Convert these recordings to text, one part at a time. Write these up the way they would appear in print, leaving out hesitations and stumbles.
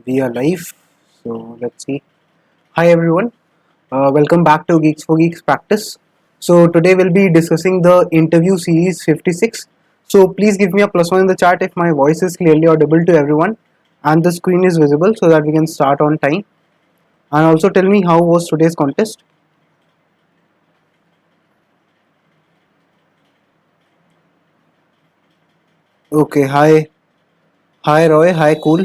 We are live, so let's see. Hi everyone, welcome back to Geeks for Geeks practice. So today we'll be discussing the interview series 56. So please give me a +1 in the chat if my voice is clearly audible to everyone and the screen is visible so that we can start on time. And also tell me how was today's contest. Okay, hi Roy, hi Cool.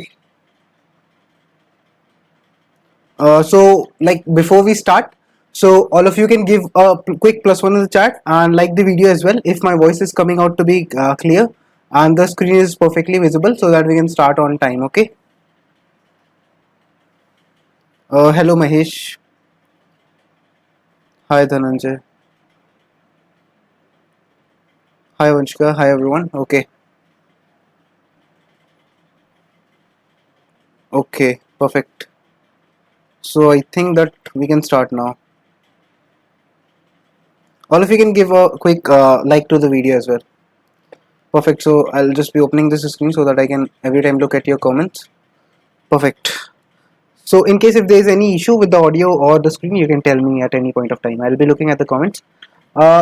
So like before we start, so all of you can give a quick +1 in the chat and like the video as well if my voice is coming out to be clear and the screen is perfectly visible so that we can start on time. Okay. Hello Mahesh. Hi Dhananjay. Hi Vanshika. Hi everyone. Okay. Okay. Perfect. So I think that we can start now. All of you can give a quick like to the video as well. Perfect. So I'll just be opening this screen so that I can every time look at your comments. Perfect. So in case if there is any issue with the audio or the screen, you can tell me at any point of time. I'll be looking at the comments.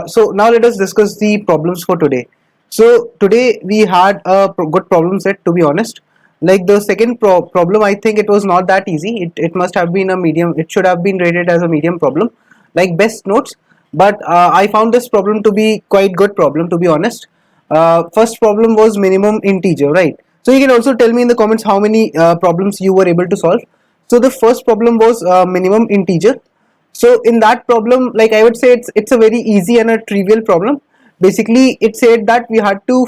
So now let us discuss the problems for today. So today we had a good problem set, to be honest. Like the second problem, I think it was not that easy. It must have been a medium. It should have been rated as a medium problem, like best notes. But I found this problem to be quite good problem, to be honest. First problem was minimum integer, right? So you can also tell me in the comments how many problems you were able to solve. So the first problem was minimum integer. So in that problem, like I would say, it's a very easy and a trivial problem. Basically, it said that we had to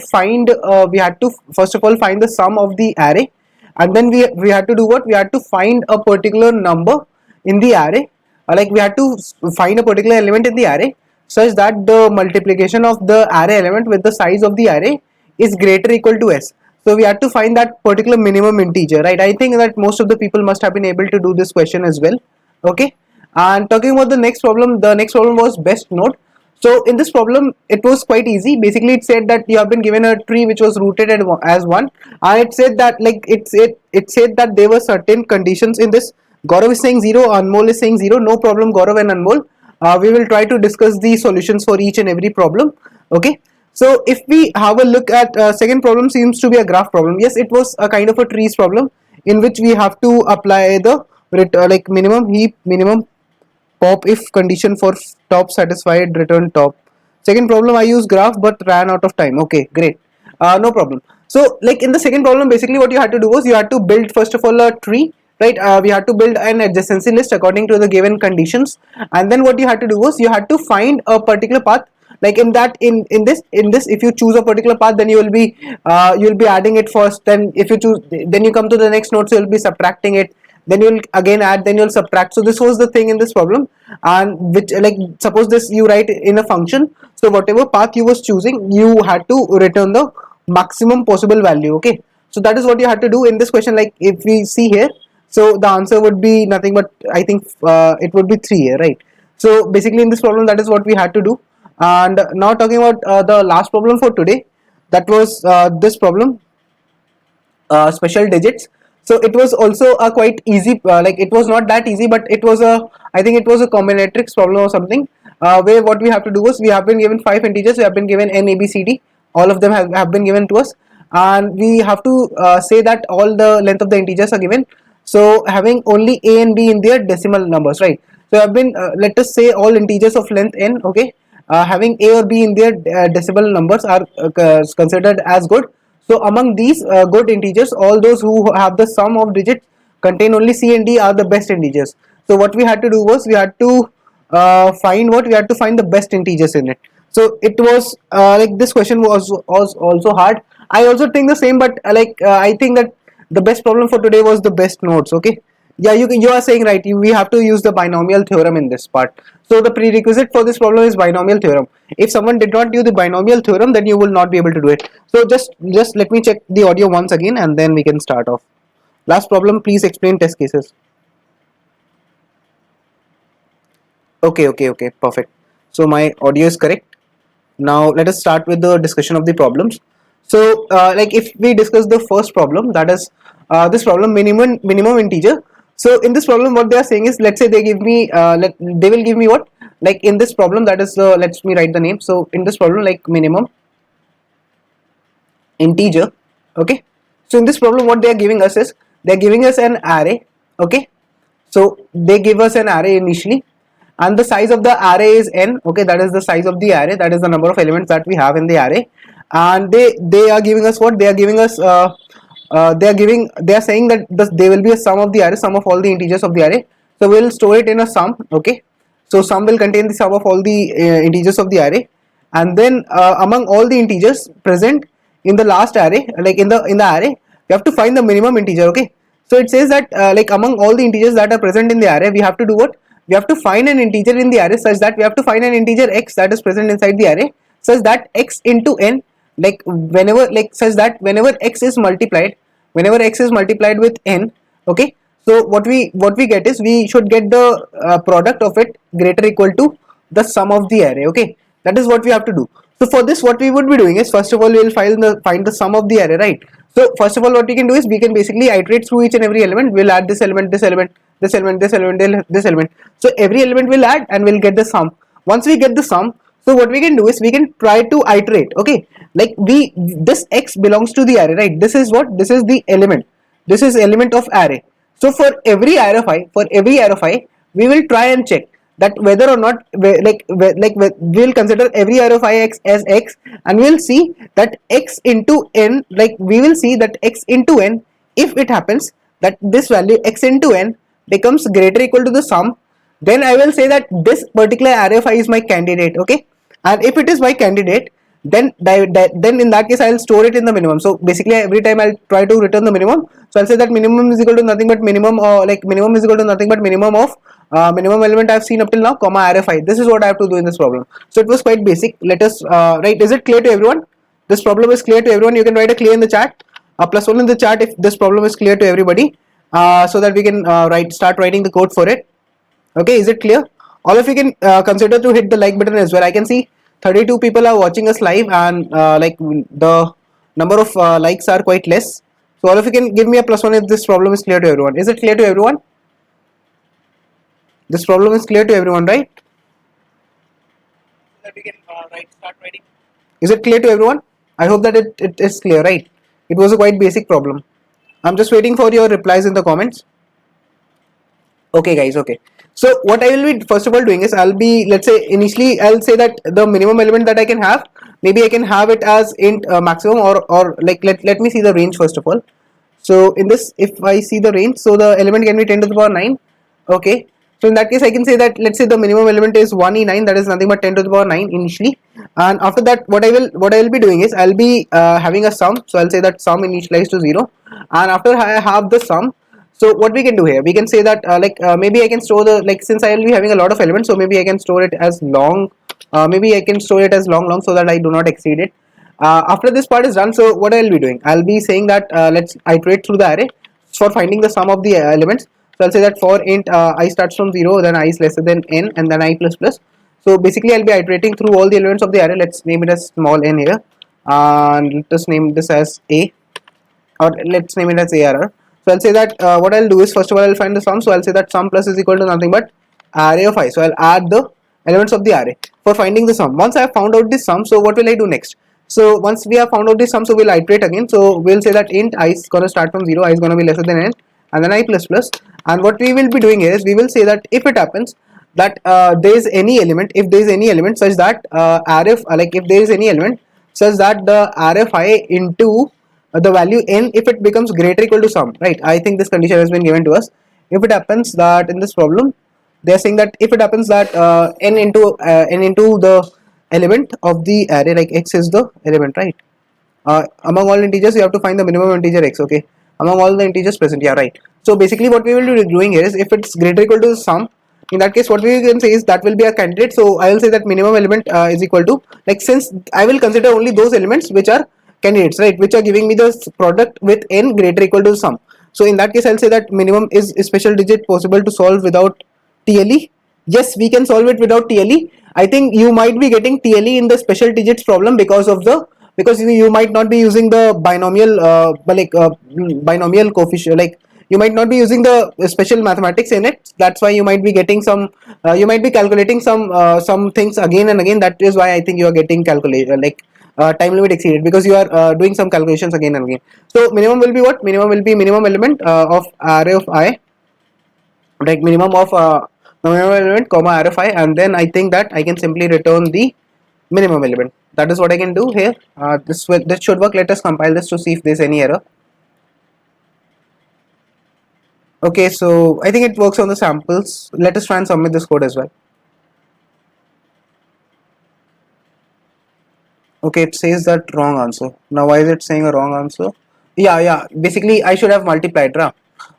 first of all find the sum of the array, and then we had to do what? We had to find a particular number in the array. Like we had to find a particular element in the array such that the multiplication of the array element with the size of the array is greater equal to s. So we had to find that particular minimum integer, right? I think that most of the people must have been able to do this question as well. Okay. And talking about the next problem was best node. So in this problem, it was quite easy. Basically, it said that you have been given a tree which was rooted as one, and it said that it said that there were certain conditions in this. Gaurav is saying 0, Anmol is saying 0. No problem, Gaurav and Anmol. We will try to discuss the solutions for each and every problem. Okay. So if we have a look at second problem, seems to be a graph problem. Yes, it was a kind of a trees problem in which we have to apply the like minimum heap, minimum pop if condition for top satisfied, return top. Second problem, I use graph but ran out of time. Okay, great. No problem. So like in the second problem, basically what you had to do was you had to build first of all a tree, right? We had to build an adjacency list according to the given conditions, and then what you had to do was you had to find a particular path. Like in this if you choose a particular path, then you'll be adding it first. Then if you choose, then you come to the next node, so you'll be subtracting it, then you'll again add, then you'll subtract. So this was the thing in this problem. And which, like, suppose this you write in a function, so whatever path you was choosing, you had to return the maximum possible value. Okay, so that is what you had to do in this question. Like if we see here, so the answer would be nothing but, I think it would be 3 here, right? So basically in this problem, that is what we had to do. And now talking about the last problem for today, that was this problem, special digits. So it was also a quite easy, like it was not that easy, but it was a, I think it was a combinatorics problem or something, where what we have to do was we have been given 5 integers, we have been given n, a, b, c, d, all of them have been given to us, and we have to say that all the length of the integers are given, so having only a and b in their decimal numbers, right? So have been let us say all integers of length n, okay, having a or b in their decimal numbers are considered as good. So among these good integers, all those who have the sum of digits contain only c and d are the best integers. So what we had to do was we had to find the best integers in it. So it was like this question was also hard. I also think the same, but I think that the best problem for today was the best nodes. Okay, yeah, you are saying right. We have to use the binomial theorem in this part. So the prerequisite for this problem is binomial theorem. If someone did not use the binomial theorem, then you will not be able to do it. So just let me check the audio once again, and then we can start off. Last problem, please explain test cases. Okay, perfect. So my audio is correct. Now let us start with the discussion of the problems. So like if we discuss the first problem, that is this problem, minimum integer. So in this problem what they are saying is, let's say they give me they will give me what, like in this problem, that is let me write the name. So in this problem, like minimum integer. Okay, so in this problem what they are giving us is, they are giving us an array. Okay, so they give us an array initially, and the size of the array is n. Okay, that is the size of the array, that is the number of elements that we have in the array. And they are giving us what, they are giving us they are saying that there will be a sum of the array, sum of all the integers of the array. So we will store it in a sum. Okay, so sum will contain the sum of all the integers of the array, and then among all the integers present in the last array, like in the array, you have to find the minimum integer. Okay, so it says that like among all the integers that are present in the array, we have to do what, we have to find an integer in the array, such that we have to find an integer x that is present inside the array, such that x into n, like whenever, like such that whenever x is multiplied, with n. Okay, so what we get is, we should get the product of it greater equal to the sum of the array. Okay, that is what we have to do. So for this, what we would be doing is, first of all we will find the sum of the array, right? So first of all what we can do is, we can basically iterate through each and every element. We'll add this element, this element, this element, this element, this element. So every element will add and we'll get the sum. Once we get the sum, so what we can do is, we can try to iterate. Okay, like this x belongs to the array, right? This is what, this is the element, this is element of array. So for every array of I, we will try and check that whether or not, we'll consider every array of I x as x, and we'll see that x into n, like we will see that x into n, if it happens that this value x into n becomes greater equal to the sum, then I will say that this particular array of I is my candidate. Okay, and if it is my candidate, then in that case I will store it in the minimum. So basically every time I'll try to return the minimum. So I'll say that minimum is equal to nothing but minimum, or like minimum is equal to nothing but minimum of minimum element I've seen up till now, comma array 5. This is what I have to do in this problem. So it was quite basic. Let us write. Is it clear to everyone? This problem is clear to everyone. You can write a clear in the chat, +1 in the chat if this problem is clear to everybody, so that we can start writing the code for it. Okay, is it clear? All of you can consider to hit the like button as well. I can see 32 people are watching us live, and like the number of likes are quite less. So all of you can give me a +1 if this problem is clear to everyone. Is it clear to everyone? This problem is clear to everyone, right? That we can start writing. Is it clear to everyone? I hope that it is clear, right? It was a quite basic problem. I'm just waiting for your replies in the comments. Okay guys, okay. So what I will be first of all doing is, I'll be, let's say initially I'll say that the minimum element that I can have, maybe I can have it as int maximum, or like let me see the range first of all. So in this, if I see the range, so the element can be 10 to the power 9. Okay, so in that case I can say that, let's say the minimum element is 1e9, that is nothing but 10 to the power 9 initially. And after that what I will be doing is, I'll be having a sum. So I'll say that sum initialized to 0, and after I have the sum, so what we can do here, we can say that maybe I can store the, like since I will be having a lot of elements, so maybe I can store it as long, maybe I can store it as long, so that I do not exceed it. After this part is done, so what I will be doing, I'll be saying that let's iterate through the array for finding the sum of the elements. So I'll say that for int I starts from 0, then I is lesser than n, and then I plus plus. So basically I'll be iterating through all the elements of the array. Let's name it as small n here, and let us name this as a, or let's name it as arr. So I'll say that what I'll do is, first of all I'll find the sum. So I'll say that sum plus is equal to nothing but array of I. So I'll add the elements of the array for finding the sum. Once I have found out the sum, so what will I do next? So once we have found out the sum, so we'll iterate again. So we'll say that int I is going to start from 0, I is going to be lesser than n, and then I plus plus. And what we will be doing is, we will say that if it happens that there is any element, if there is any element such that array of, like if there is any element such that the array of I into the value n, if it becomes greater equal to sum, right? I think this condition has been given to us. If it happens that in this problem they are saying that if it happens that n into the element of the array, like x is the element, right? Among all integers you have to find the minimum integer x. Okay, among all the integers present, yeah, right. So basically what we will be doing here is, if it's greater equal to the sum, in that case what we can say is that will be a candidate. So I will say that minimum element is equal to, like since I will consider only those elements which are candidates, right, which are giving me the product with n greater equal to the sum. So in that case I'll say that minimum is a special digit possible to solve without TLE. Yes, we can solve it without TLE. I think you might be getting TLE in the special digits problem because of the because you might not be using the binomial binomial coefficient, like you might not be using the special mathematics in it. That's why you might be getting some you might be calculating some things again and again. That is why I think you are getting time limit exceeded, because you are doing some calculations again and again. So minimum will be what? Minimum will be minimum element of array of I, like minimum of minimum element comma array of I, and then I think that I can simply return the minimum element. That is what I can do here. This should work. Let us compile this to see if there's any error. Okay, so I think it works on the samples. Let us try and submit this code as well. Okay, it says that wrong answer. Now why is it saying a wrong answer? Yeah, basically I should have multiplied, right?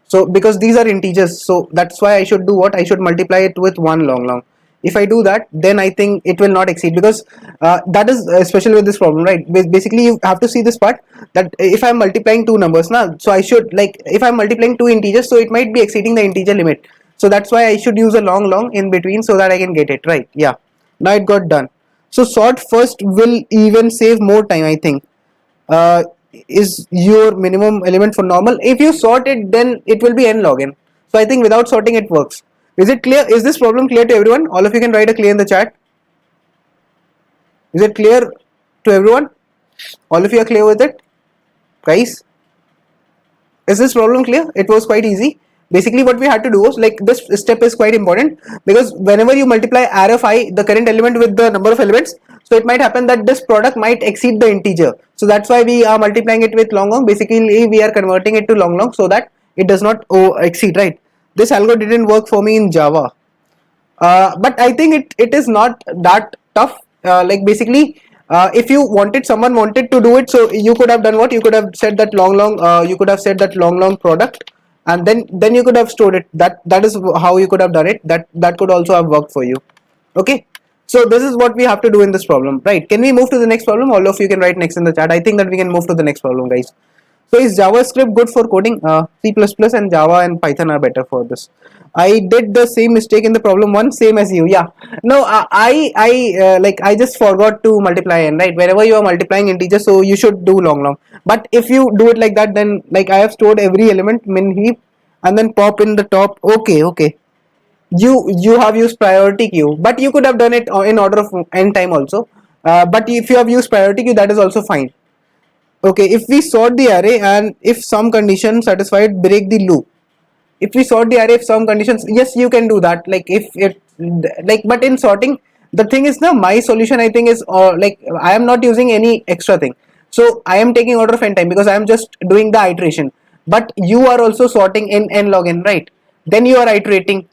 So because these are integers, so that's why I should do what? I should multiply it with 1 long. If I do that, then I think it will not exceed, because that is special with this problem, right? Basically you have to see this part, that if I'm multiplying two numbers now, so I should, like, if I'm multiplying two integers, so it might be exceeding the integer limit. So that's why I should use a long in between, so that I can get it right. Yeah, now it got done. So sort first will even save more time, I think. uh, is your minimum element for normal. If you sort it, then it will be n log n. So I think without sorting it works. Is it clear? Is this problem clear to everyone? All of you can write a clear in the chat. Is it clear to everyone? All of you are clear with it, guys? Is this problem clear? It was quite easy. Basically what we had to do was, like, this step is quite important, because whenever you multiply array of I, the current element, with the number of elements, so it might happen that this product might exceed the integer. So that's why we are multiplying it with long. Basically we are converting it to long, so that it does not exceed, right? This algorithm didn't work for me in Java, but I think it is not that tough. Like basically if you wanted, someone wanted to do it, so you could have done what? You could have said that you could have said that long product, and then you could have stored it. That is how you could have done it. That could also have worked for you. Okay, so this is what we have to do in this problem, right? Can we move to the next problem? All of you can write next in the chat. I think that we can move to the next problem, guys. So is JavaScript good for coding? C++ and Java and Python are better for this. I did the same mistake in the problem one, same as you. Yeah. No, I just forgot to multiply n, right? Whenever you are multiplying integers, so you should do long. But if you do it like that, then, like, I have stored every element min heap and then pop in the top. Okay. You have used priority queue, but you could have done it in order of n time also. But if you have used priority queue, that is also fine. Okay, if we sort the array and if some condition satisfied, break the loop. If we sort the array, if some conditions, yes, you can do that. Like if it, like, but in sorting, the thing is, now my solution, I think, is like, I am not using any extra thing. So I am taking order of n time, because I am just doing the iteration. But you are also sorting in n log n, right? Then you are iterating.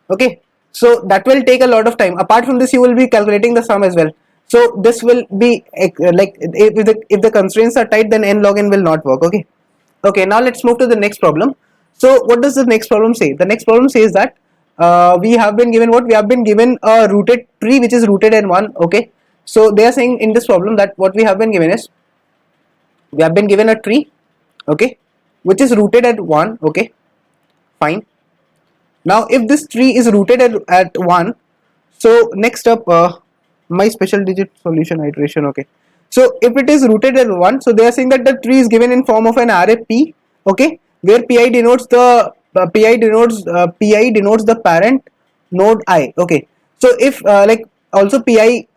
Okay, so that will take a lot of time. Apart from this, you will be calculating the sum as well. So this will be like, if the constraints are tight, then n log n will not work. Okay, now let's move to the next problem. So what does the next problem say? The next problem says that we have been given what? We have been given a rooted tree which is rooted in 1. Okay, so they are saying in this problem that what we have been given is, we have been given a tree, okay, which is rooted at 1. Okay, fine. Now if this tree is rooted at 1, so next up, my special digit solution iteration. Okay, so if it is rooted at 1, so they are saying that the tree is given in form of an array P. Okay, where pi denotes the pi denotes the parent node I. Okay, so if like, also pi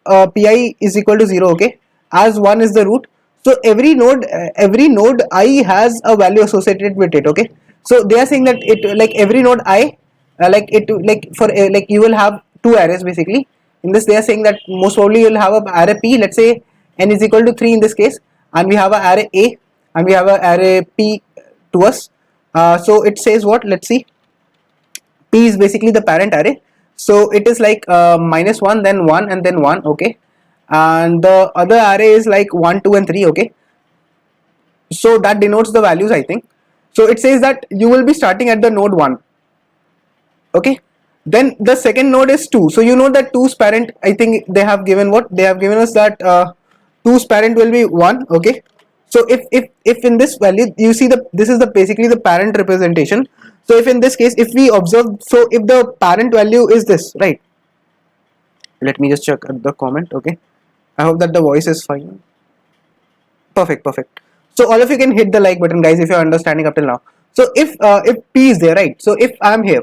is equal to 0. Okay, as 1 is the root, so every node I has a value associated with it. Okay, so they are saying that it, like, every node I, like it, like, for like, you will have two arrays basically. In this, they are saying that most probably you will have a array P. Let's say n is equal to 3 in this case, and we have a array A and we have a array P to us. So it says what? Let's see. P is basically the parent array, so it is like -1, then 1, and then 1. Okay, and the other array is like 1, 2, and 3. Okay, so that denotes the values, I think. So it says that you will be starting at the node 1. Okay, then the second node is 2. So you know that 2's parent, I think they have given what? They have given us that 2's parent will be 1. Okay, so if in this value you see, this is the basically the parent representation. So if in this case, if we observe, so if the parent value is this, right? Let me just check at the comment. Okay, I hope that the voice is fine. Perfect. So all of you can hit the like button, guys, if you're understanding up till now. So if P is there, right? So if I'm here,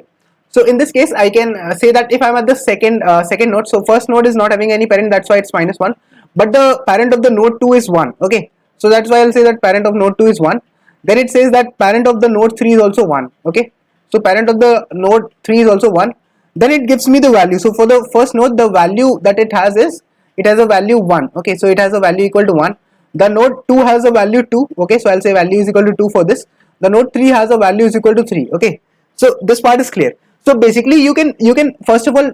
so in this case I can say that if I'm at the second node, so first node is not having any parent, that's why it's -1, but the parent of the node 2 is 1. Okay, so that's why I'll say that parent of node 2 is 1. Then it says that parent of the node 3 is also 1. Okay, so parent of the node 3 is also 1. Then it gives me the value. So for the first node, the value that it has is, it has a value 1. Okay, so it has a value equal to 1. The node 2 has a value 2. Okay, so I'll say value is equal to 2 for this. The node 3 has a value is equal to 3. Okay, so this part is clear. So basically you can first of all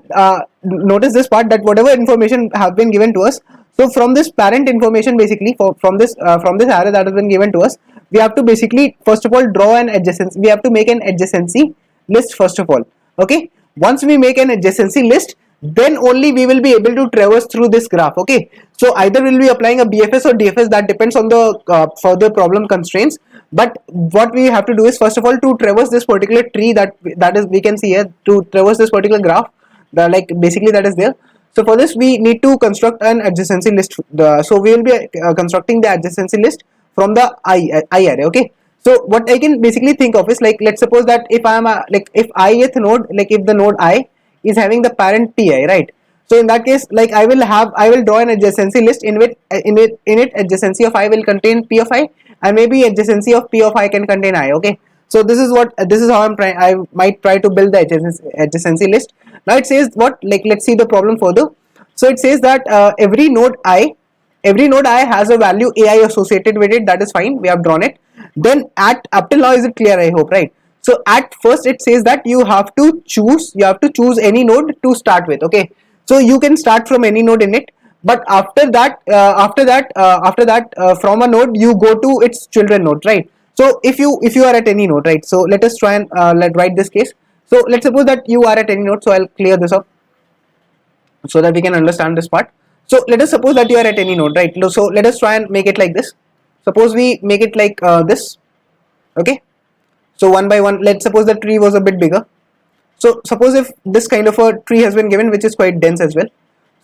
notice this part, that whatever information have been given to us, so from this parent information, basically from this array that has been given to us, we have to basically first of all draw an adjacency. We have to make an adjacency list first of all. Okay, once we make an adjacency list, then only we will be able to traverse through this graph. Okay, so either we'll be applying a BFS or DFS, that depends on the further problem constraints. But what we have to do is, first of all, to traverse this particular tree that is we can see here, to traverse this particular graph, the like basically that is there. So for this we need to construct an adjacency list. So we will be constructing the adjacency list from the I array. Okay, so what I can basically think of is, like, let's suppose that if I am like if ith node, like if the node I is having the parent pi, right? So in that case, like I will draw an adjacency list in which in it adjacency of I will contain p of I, and maybe adjacency of p of I can contain I. Okay, so this is how I might try to build the adjacency list. Now it says what, like, let's see the problem further. So it says that every node I has a value ai associated with it. That is fine, we have drawn it. Then at up till now, is it clear? I hope, right? So at first it says that you have to choose any node to start with. Okay, so you can start from any node in it, but after that from a node you go to its children node, right? So if you are at any node, right? So let us try and let write this case. So let's suppose that you are at any node. So I'll clear this up so that we can understand this part. So let us suppose that you are at any node, right? So let us try and make it like this. Suppose we make it like this. Okay, so one by one, let's suppose the tree was a bit bigger. So suppose if this kind of a tree has been given, which is quite dense as well.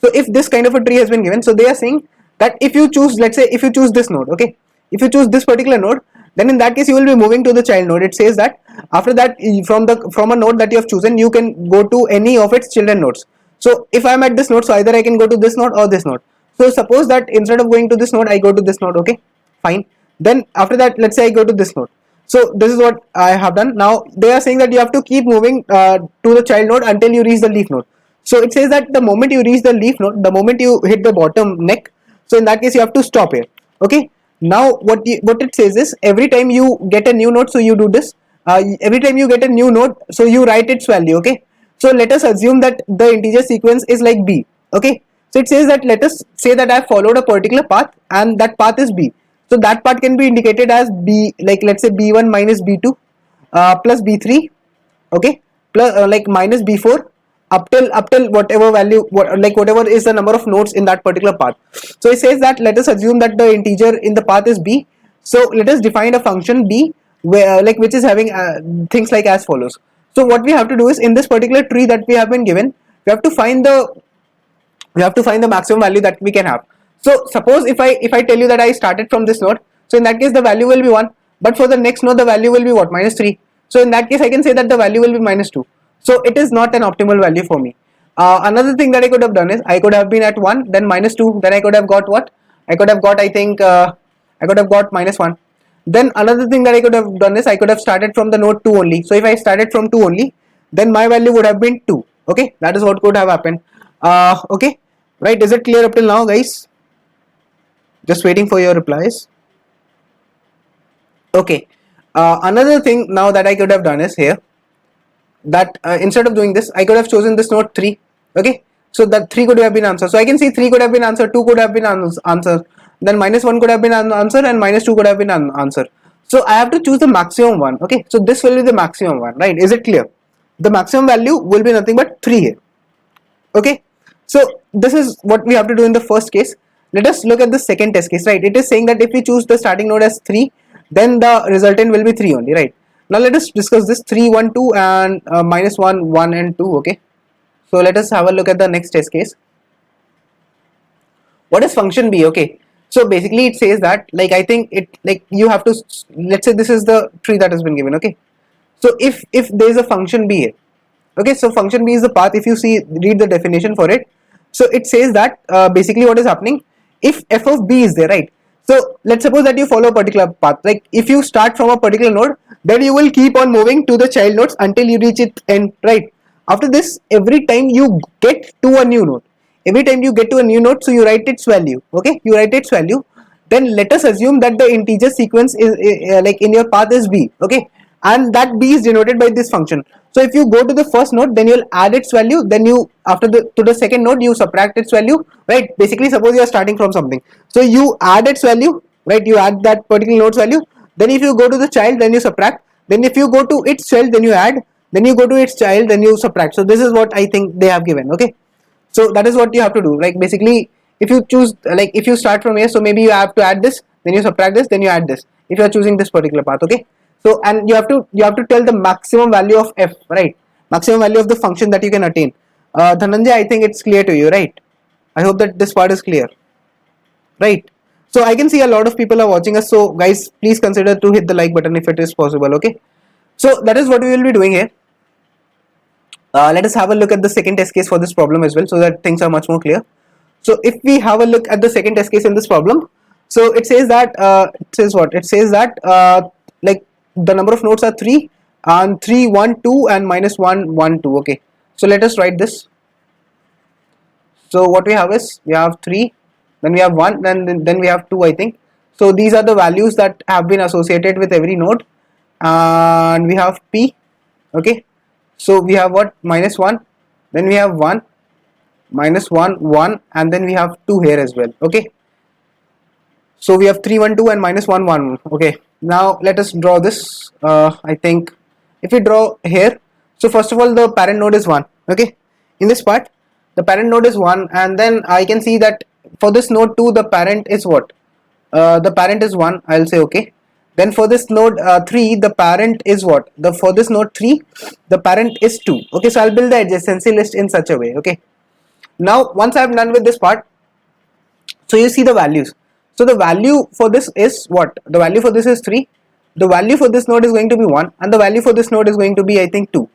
So if this kind of a tree has been given, so they are saying that if you choose, let's say if you choose this node, okay, if you choose this particular node, then in that case you will be moving to the child node. It says that after that, from a node that you have chosen, you can go to any of its children nodes. So if I am at this node, so either I can go to this node or this node. So suppose that instead of going to this node, I go to this node. Okay, fine. Then after that, let's say I go to this node. So this is what I have done. Now they are saying that you have to keep moving to the child node until you reach the leaf node. So it says that the moment you reach the leaf node, the moment you hit the bottom neck, so in that case you have to stop here. Okay, now what it says is, every time you get a new node, so you do this. Every time you get a new node, so you write its value. Okay, so let us assume that the integer sequence is like b. Okay, so it says that, let us say that I followed a particular path and that path is b. So that part can be indicated as b, like let's say b1 minus b2 plus b3. Okay, plus like minus b4 up till whatever value, whatever is the number of nodes in that particular path. So it says that, let us assume that the integer in the path is b. So let us define a function b where which is having things like as follows. So what we have to do is, in this particular tree that we have been given, we have to find the maximum value that we can have. So suppose if I tell you that I started from this node, so in that case the value will be 1, but for the next node the value will be what, -3. So in that case I can say that the value will be -2. So it is not an optimal value for me. Another thing that I could have done is, I could have been at 1, then -2, then I could have got what? I could have got, I think I could have got -1. Then another thing that I could have done is, I could have started from the node 2 only. So if I started from 2 only, then my value would have been 2. Okay, that is what could have happened. Okay, right? Is it clear up till now, guys? Just waiting for your replies. Okay, another thing now that I could have done is here, that instead of doing this, I could have chosen this node 3. Okay, so that 3 could have been answered. So I can see 3 could have been answered, 2 could have been answered, then -1 could have been answered, and -2 could have been answered. So I have to choose the maximum one. Okay, so this will be the maximum one, right? Is it clear? The maximum value will be nothing but 3 here. Okay, so this is what we have to do in the first case. Let us look at the second test case, right? It is saying that if we choose the starting node as 3, then the resultant will be 3 only, right? Now let us discuss this 3, 1, 2 and -1, 1 and 2. Okay, so let us have a look at the next test case. What is function b? Okay, So basically it says that, like, I think it, like, you have to, let's say this is the tree that has been given, okay. So if there is a function b here, okay, so function b is the path. If you see, read the definition for it. So it says that basically what is happening, if f of b is there, right? So let's suppose that you follow a particular path, like if you start from a particular node, then you will keep on moving to the child nodes until you reach its end, right? After this, every time you get to a new node, every time you get to a new node, so you write its value, okay, you write its value. Then let us assume that the integer sequence is like in your path is b, okay, and that b is denoted by this function. So if you go to the first node, then you'll add its value, then you, after the to the second node, you subtract its value, right? Basically, suppose you are starting from something, so you add its value, right? You add that particular node's value. Then if you go to the child, then you subtract. Then if you go to its child, then you add. Then you go to its child, then you subtract. So this is what I think they have given, okay. So that is what you have to do. Like basically, if you choose, like if you start from here, so maybe you have to add this, then you subtract this, then you add this, if you are choosing this particular path, okay. So, and you have to tell the maximum value of f, right? Maximum value of the function that you can attain. Dhananjay, I think it's clear to you, right? I hope that this part is clear, right? So I can see a lot of people are watching us, so guys, please consider to hit the like button if it is possible, okay. So that is what we will be doing here. Let us have a look at the second test case for this problem as well, so that things are much more clear. So if we have a look at the second test case in this problem, so it says that like the number of nodes are 3, and 3 1 2 and minus 1 1 2, okay. So let us write this. So what we have is, we have 3, then we have 1, then we have 2, I think. So these are the values that have been associated with every node, and we have p, okay. So we have what, minus 1, then we have 1, minus 1 1, and then we have 2 here as well, okay. So we have 3 1 2 and minus 1 1, okay. Now let us draw this. I think if we draw here, so first of all the parent node is 1, okay. In this part the parent node is 1, and then I can see that for this node 2 the parent is what, the parent is 1, I'll say, okay. Then for this node 3 the parent is what, for this node 3 the parent is 2, okay. So I'll build the adjacency list in such a way, okay. Now once I'm done with this part, so you see the values. So the value for this is what, the value for this is 3, the value for this node is going to be 1, and the value for this node is going to be, I think, 2.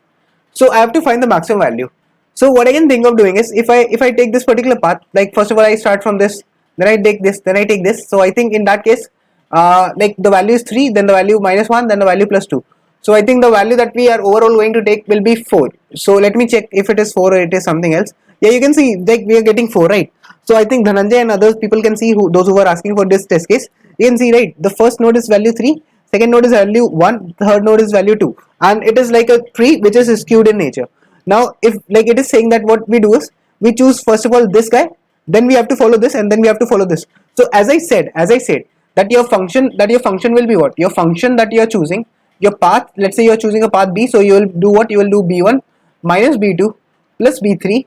So I have to find the maximum value. So what I can think of doing is, if I take this particular path, like first of all I start from this, then I take this, then I take this. So I think in that case, like the value is 3, then the value minus 1, then the value plus 2. So I think the value that we are overall going to take will be 4. So let me check if it is 4 or it is something else. Yeah, you can see like we are getting 4, right? So I think Dhananjay and others people can see, those who are asking for this test case, you can see, right, the first node is value 3, second node is value 1, third node is value 2, and it is like a tree which is skewed in nature. Now if like it is saying that what we do is, we choose first of all this guy, then we have to follow this, and then we have to follow this. So as I said that your function will be what, your function that you are choosing, your path, let's say you are choosing a path b, so you will do what, you will do b1 minus b2 plus b3,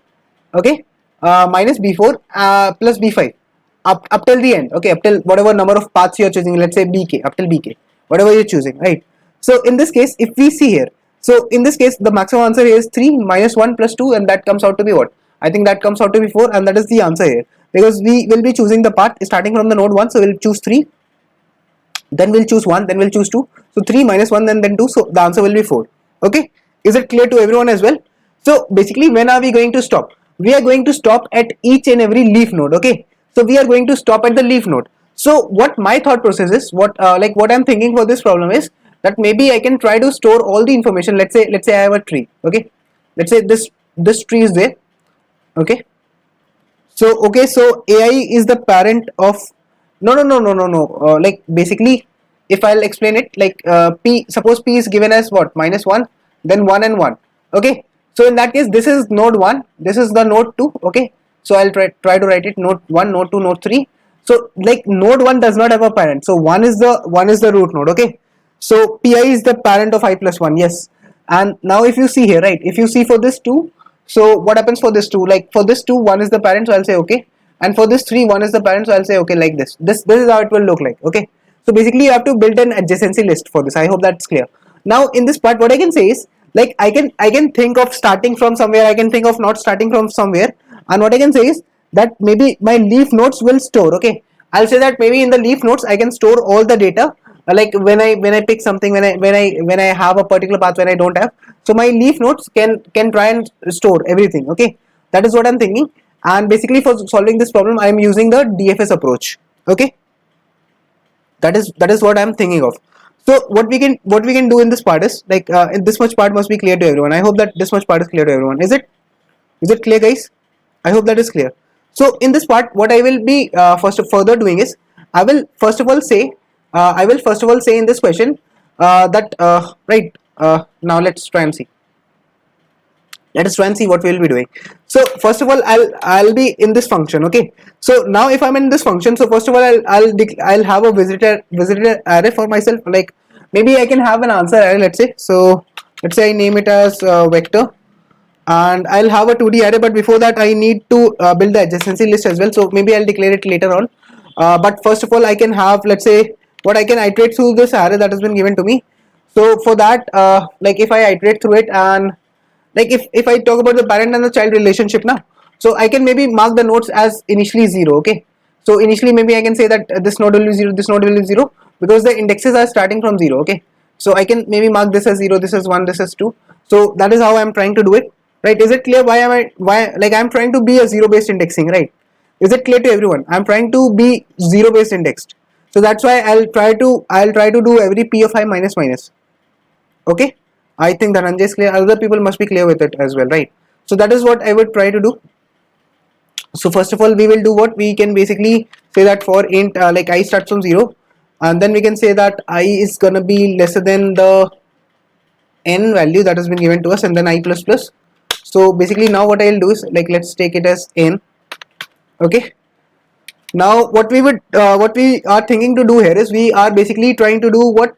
okay, minus b4 plus b5 up till the end, okay, up till whatever number of paths you are choosing, let's say bk, up till bk, whatever you're choosing, right? So in this case, if we see here, so in this case the maximum answer here is 3 minus 1 plus 2, and that comes out to be what, I think that comes out to be 4, and that is the answer here, because we will be choosing the path starting from the node 1, so we'll choose 3, then we'll choose 1, then we'll choose 2, so 3 minus 1 then 2, so the answer will be 4, okay. Is it clear to everyone as well? So basically, when are we going to stop? We are going to stop at each and every leaf node, okay. So we are going to stop at the leaf node. So what my thought process is, what I'm thinking for this problem is that maybe I can try to store all the information. Let's say I have a tree, okay. Let's say this tree is there, okay. So okay, so AI is the parent of no. Like basically, if I'll explain it, like p, suppose p is given as what, minus 1, then 1 and 1, okay. So in that case, this is node 1, this is the node 2, okay. So I'll try to write it, node 1, node 2, node 3. So like node 1 does not have a parent, so 1 is the root node, okay. So pi is the parent of I plus 1, yes. And now if you see here, right, if you see for this 2, so what happens for this 2, like for this 2, 1 is the parent, so I'll say okay, and for this 3, 1 is the parent, so I'll say okay, like this is how it will look like, okay. So basically you have to build an adjacency list for this. I hope that's clear. Now in this part, what I can say is, like I can think of starting from somewhere, I can think of not starting from somewhere, and what I can say is that maybe my leaf nodes will store, okay, I'll say that maybe in the leaf nodes I can store all the data. Like when I pick something, when I have a particular path when I don't have, so my leaf nodes can try and store everything. Okay, that is what I'm thinking. And basically for solving this problem, I'm using the DFS approach. Okay, that is what I'm thinking of. So what we can do in this part is like in this much part must be clear to everyone. I hope that this much part is clear to everyone. Is it clear, guys? I hope that is clear. So in this part, what I will be further doing is I will first of all say in this question that right now let's try and see what we will be doing. So first of all, I'll be in this function. Okay, so now if I'm in this function, so first of all I'll have a visitor array for myself. Like maybe I can have an answer array, let's say. So let's say I name it as vector, and I'll have a 2D array, but before that I need to build the adjacency list as well. So maybe I'll declare it later on, but first of all I can have, let's say, what I can iterate through this array that has been given to me. So for that, like if I iterate through it, and like if I talk about the parent and the child relationship now, so I can maybe mark the nodes as initially 0. Okay, so initially maybe I can say that this node will be 0, this node will be 0, because the indexes are starting from 0. Okay, so I can maybe mark this as 0, this as 1, this as 2. So that is how I'm trying to do it, right? Is it clear? Why like I'm trying to be a 0 based indexing, right? Is it clear to everyone? I'm trying to be 0 based indexed, so that's why I'll try to do every p of I minus minus. Okay, I think that Anjay is clear. Other people must be clear with it as well, right? So that is what I would try to do. So first of all, we will do what we can basically say that for int like I starts from 0, and then we can say that I is gonna be lesser than the n value that has been given to us, and then I plus plus. So basically now what I'll do is, like, let's take it as n. Okay, now what we are thinking to do here is we are basically trying to do what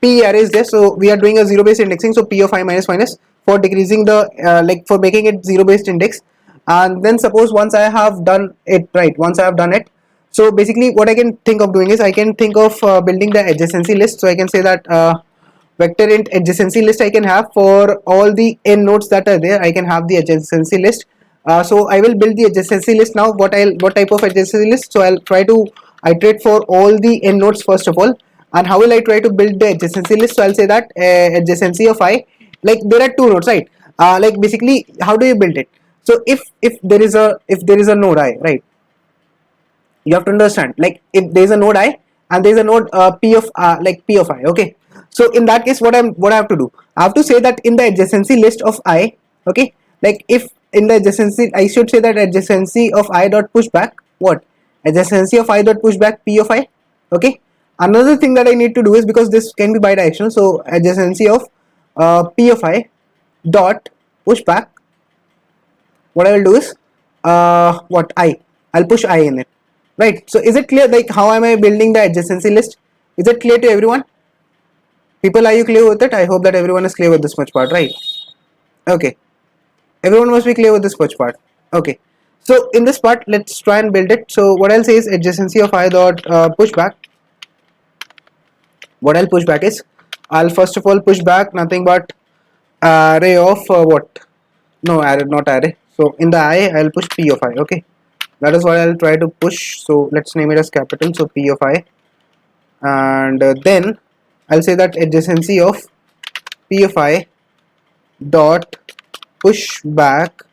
p array is there. So we are doing a 0 based indexing, so p of I minus minus for decreasing the like for making it 0 based index. And then suppose once I have done it, right, once I have done it, so basically what I can think of doing is I can think of building the adjacency list. So I can say that vector int adjacency list I can have for all the n nodes that are there. I can have the adjacency list. So I will build the adjacency list now. What type of adjacency list? So I'll try to iterate for all the n nodes first of all. And how will I try to build the adjacency list? So I'll say that adjacency of I, like there are two nodes, right? Like basically how do you build it? So if there is a node I, right, you have to understand, like if there is a node I and there is a node p of I. Okay, so in that case what I have to do, I have to say that in the adjacency list of I, okay, like if in the adjacency I should say that adjacency of I dot pushback, what, adjacency of I dot pushback p of I. Okay, another thing that I need to do is, because this can be bidirectional, so adjacency of p of I dot pushback, what I will do is I'll push I in it, right? So is it clear, like how am I building the adjacency list? Is it clear to everyone? People, are you clear with it? I hope that everyone is clear with this much part, right? Okay, everyone must be clear with this much part. Okay, so in this part let's try and build it. So what I'll say is adjacency of I dot pushback. What I'll push back is, I'll first of all push back nothing but array of not array. So in the I, I'll push p of I. Okay, that is what I'll try to push. So let's name it as capital, so p of I, and then I'll say that adjacency of p of I dot push back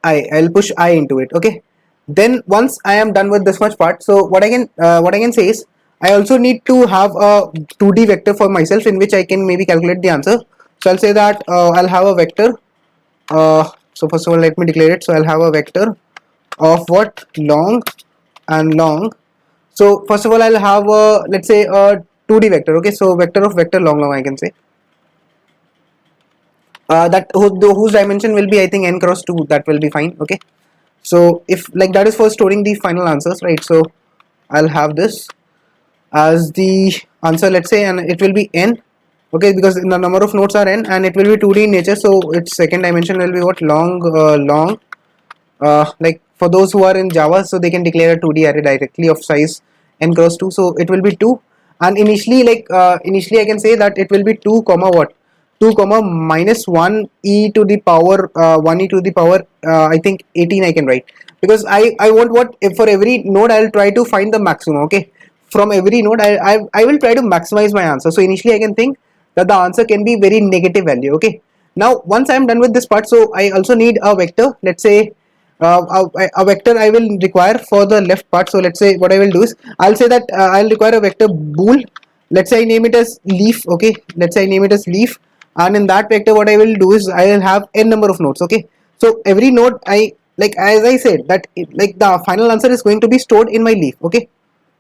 I'll push I into it. Okay, then once I am done with this much part, so what I can say is I also need to have a 2D vector for myself in which I can maybe calculate the answer. So I'll say that I'll have a vector. So first of all, let me declare it. So I'll have a vector of what, long and long. So first of all, I'll have a, let's say, a 2D vector. Okay, so vector of vector long long I can say. Whose dimension will be, I think, n cross 2. That will be fine. Okay, so if like that is for storing the final answers, right? So I'll have this as the answer, let's say, and it will be n. Okay, because the number of nodes are n and it will be 2D in nature, so its second dimension will be what, long like for those who are in Java, so they can declare a 2D array directly of size n cross 2, so it will be 2. And initially, like initially I can say that it will be 2 comma what, 2 comma minus 1 e to the power 1 e to the power I think 18 I can write, because I want what if for every node I'll try to find the maximum. Okay, from every node I will try to maximize my answer. So initially I can think that the answer can be very negative value. Okay, now once I'm done with this part, so I also need a vector. Let's say a vector I will require for the left part. So let's say what I will do is I'll say that I'll require a vector bool. Let's say I name it as leaf. Okay, let's say I name it as leaf, and in that vector what I will do is I will have n number of nodes. Okay, so every node I like, as I said that like the final answer is going to be stored in my leaf. Okay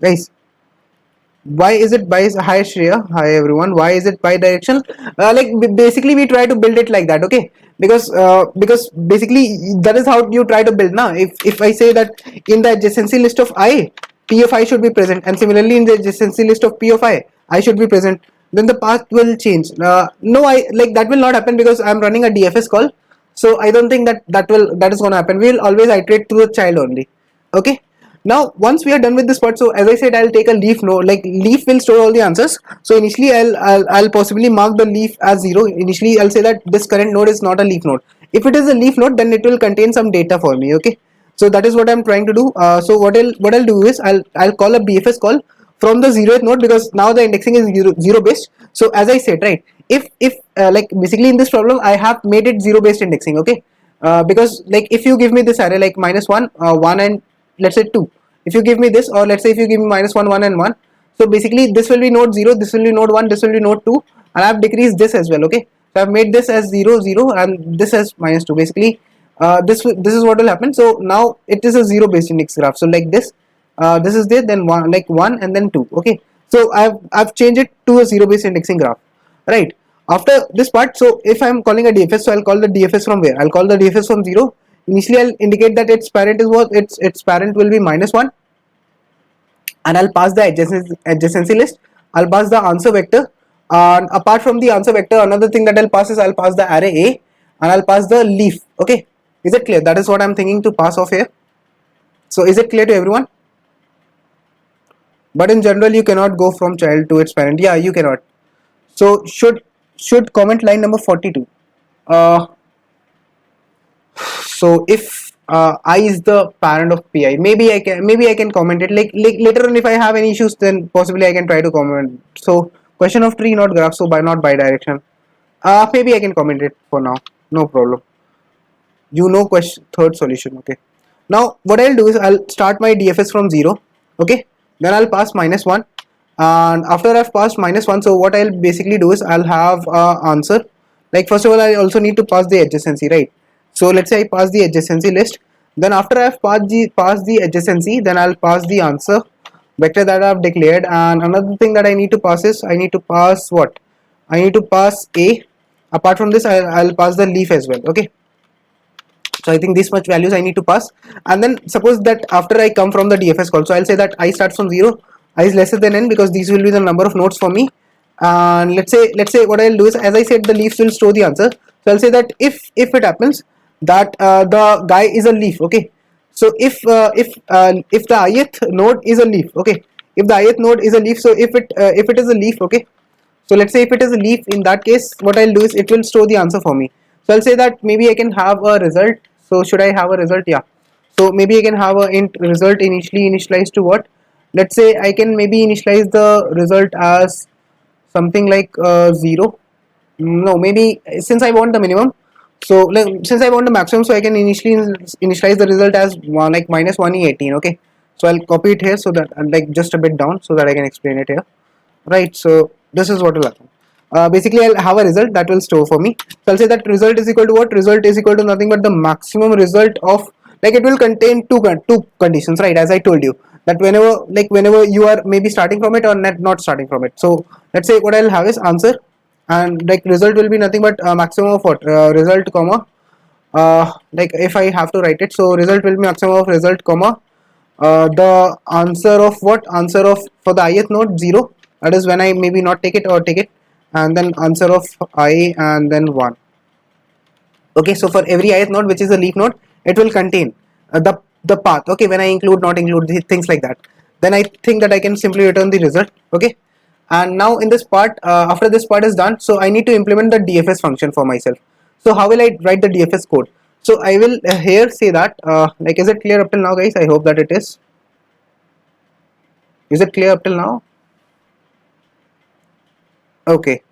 guys, why is it by, hi Shreya, hi everyone, why is it bi-directional? Like basically we try to build it like that. Okay, because basically that is how you try to build now. If I say that in the adjacency list of I, p of I should be present, and similarly in the adjacency list of p of I should be present, then the path will change. No, I like that will not happen because I'm running a DFS call, so I don't think that is going to happen. We will always iterate through the child only. Okay, now once we are done with this part, so as I said, I'll take a leaf node. Like leaf will store all the answers. So initially I'll possibly mark the leaf as 0. Initially I'll say that this current node is not a leaf node. If it is a leaf node, then it will contain some data for me. Okay, so that is what I'm trying to do. So what I'll do is I'll call a BFS call from the 0th node, because now the indexing is 0 based. So as I said, right, if like basically in this problem I have made it 0 based indexing. Okay, because like if you give me this array like -1, 1 and let's say 2, if you give me this, or let's say if you give me -1, 1 and 1, so basically this will be node 0, this will be node 1, this will be node 2, and I've decreased this as well. Okay, so I've made this as 0 0 and this as -2. Basically this is what will happen. So now it is a 0 based index graph. So like this, this is there, then 1, like 1 and then 2. Okay, so I've changed it to a 0 based indexing graph, right? After this part, so if I'm calling a DFS, so I'll call the DFS from where? I'll call the DFS from 0. Initially I'll indicate that its parent is what, its parent will be -1, and I'll pass the adjacency list. I'll pass the answer vector, and apart from the answer vector, another thing that I'll pass is I'll pass the array A, and I'll pass the leaf. Okay, is it clear? That is what I'm thinking to pass off here. So is it clear to everyone? But in general you cannot go from child to its parent. Yeah, you cannot. So should comment line number 42. So if I is the parent of pi, maybe I can comment it like later on. If I have any issues, then possibly I can try to comment. So question of tree, not graph, so not bi-direction. Maybe I can comment it for now, no problem. You know, question third solution. Okay, now what I'll do is I'll start my DFS from 0. Okay, then I'll pass -1, and after I've passed -1, so what I'll basically do is I'll have answer. Like first of all I also need to pass the adjacency, right? So let's say I pass the adjacency list, then after I've passed the adjacency, then I'll pass the answer vector that I've declared. And another thing that I need to pass is I need to pass what? I need to pass A. Apart from this, I'll pass the leaf as well. Okay, so I think this much values I need to pass. And then suppose that after I come from the DFS call, so I'll say that I starts from 0, I is lesser than n, because these will be the number of nodes for me. And let's say what I'll do is, as I said, the leaves will store the answer. So I'll say that if it happens that the guy is a leaf. Okay, so if the ith node is a leaf. Okay, if the ith node is a leaf, so if it is a leaf. Okay, so let's say if it is a leaf, in that case what I'll do is it will store the answer for me. So I'll say that maybe I can have a result. So should I have a result? Yeah, so maybe I can have a int result initialized to what? Let's say I can maybe initialize the result as something like 0. No, maybe since I want the minimum, so since I want the maximum, so I can initialize the result as like -1e18. Okay, so I'll copy it here, so that like just a bit down, so that I can explain it here, right? So this is what will happen. Basically I'll have a result that will store for me. So I'll say that result is equal to what? Result is equal to nothing but the maximum result of, like, it will contain two conditions, right? As I told you that whenever you are maybe starting from it or not starting from it. So let's say what I'll have is answer, and like result will be nothing but maximum of what? Result comma, like if I have to write it, so result will be maximum of result comma the answer of what? Answer of, for the ith node, 0, that is when I maybe not take it or take it, and then answer of I and then 1. Okay, so for every ith node which is a leaf node, it will contain the path. Okay, when I include, not include, things like that, then I think that I can simply return the result. Okay, and now in this part, after this part is done, so I need to implement the DFS function for myself. So how will I write the DFS code? So I will here say that like, is it clear up till now, guys? I hope that it is. Is it clear up till now? Okay.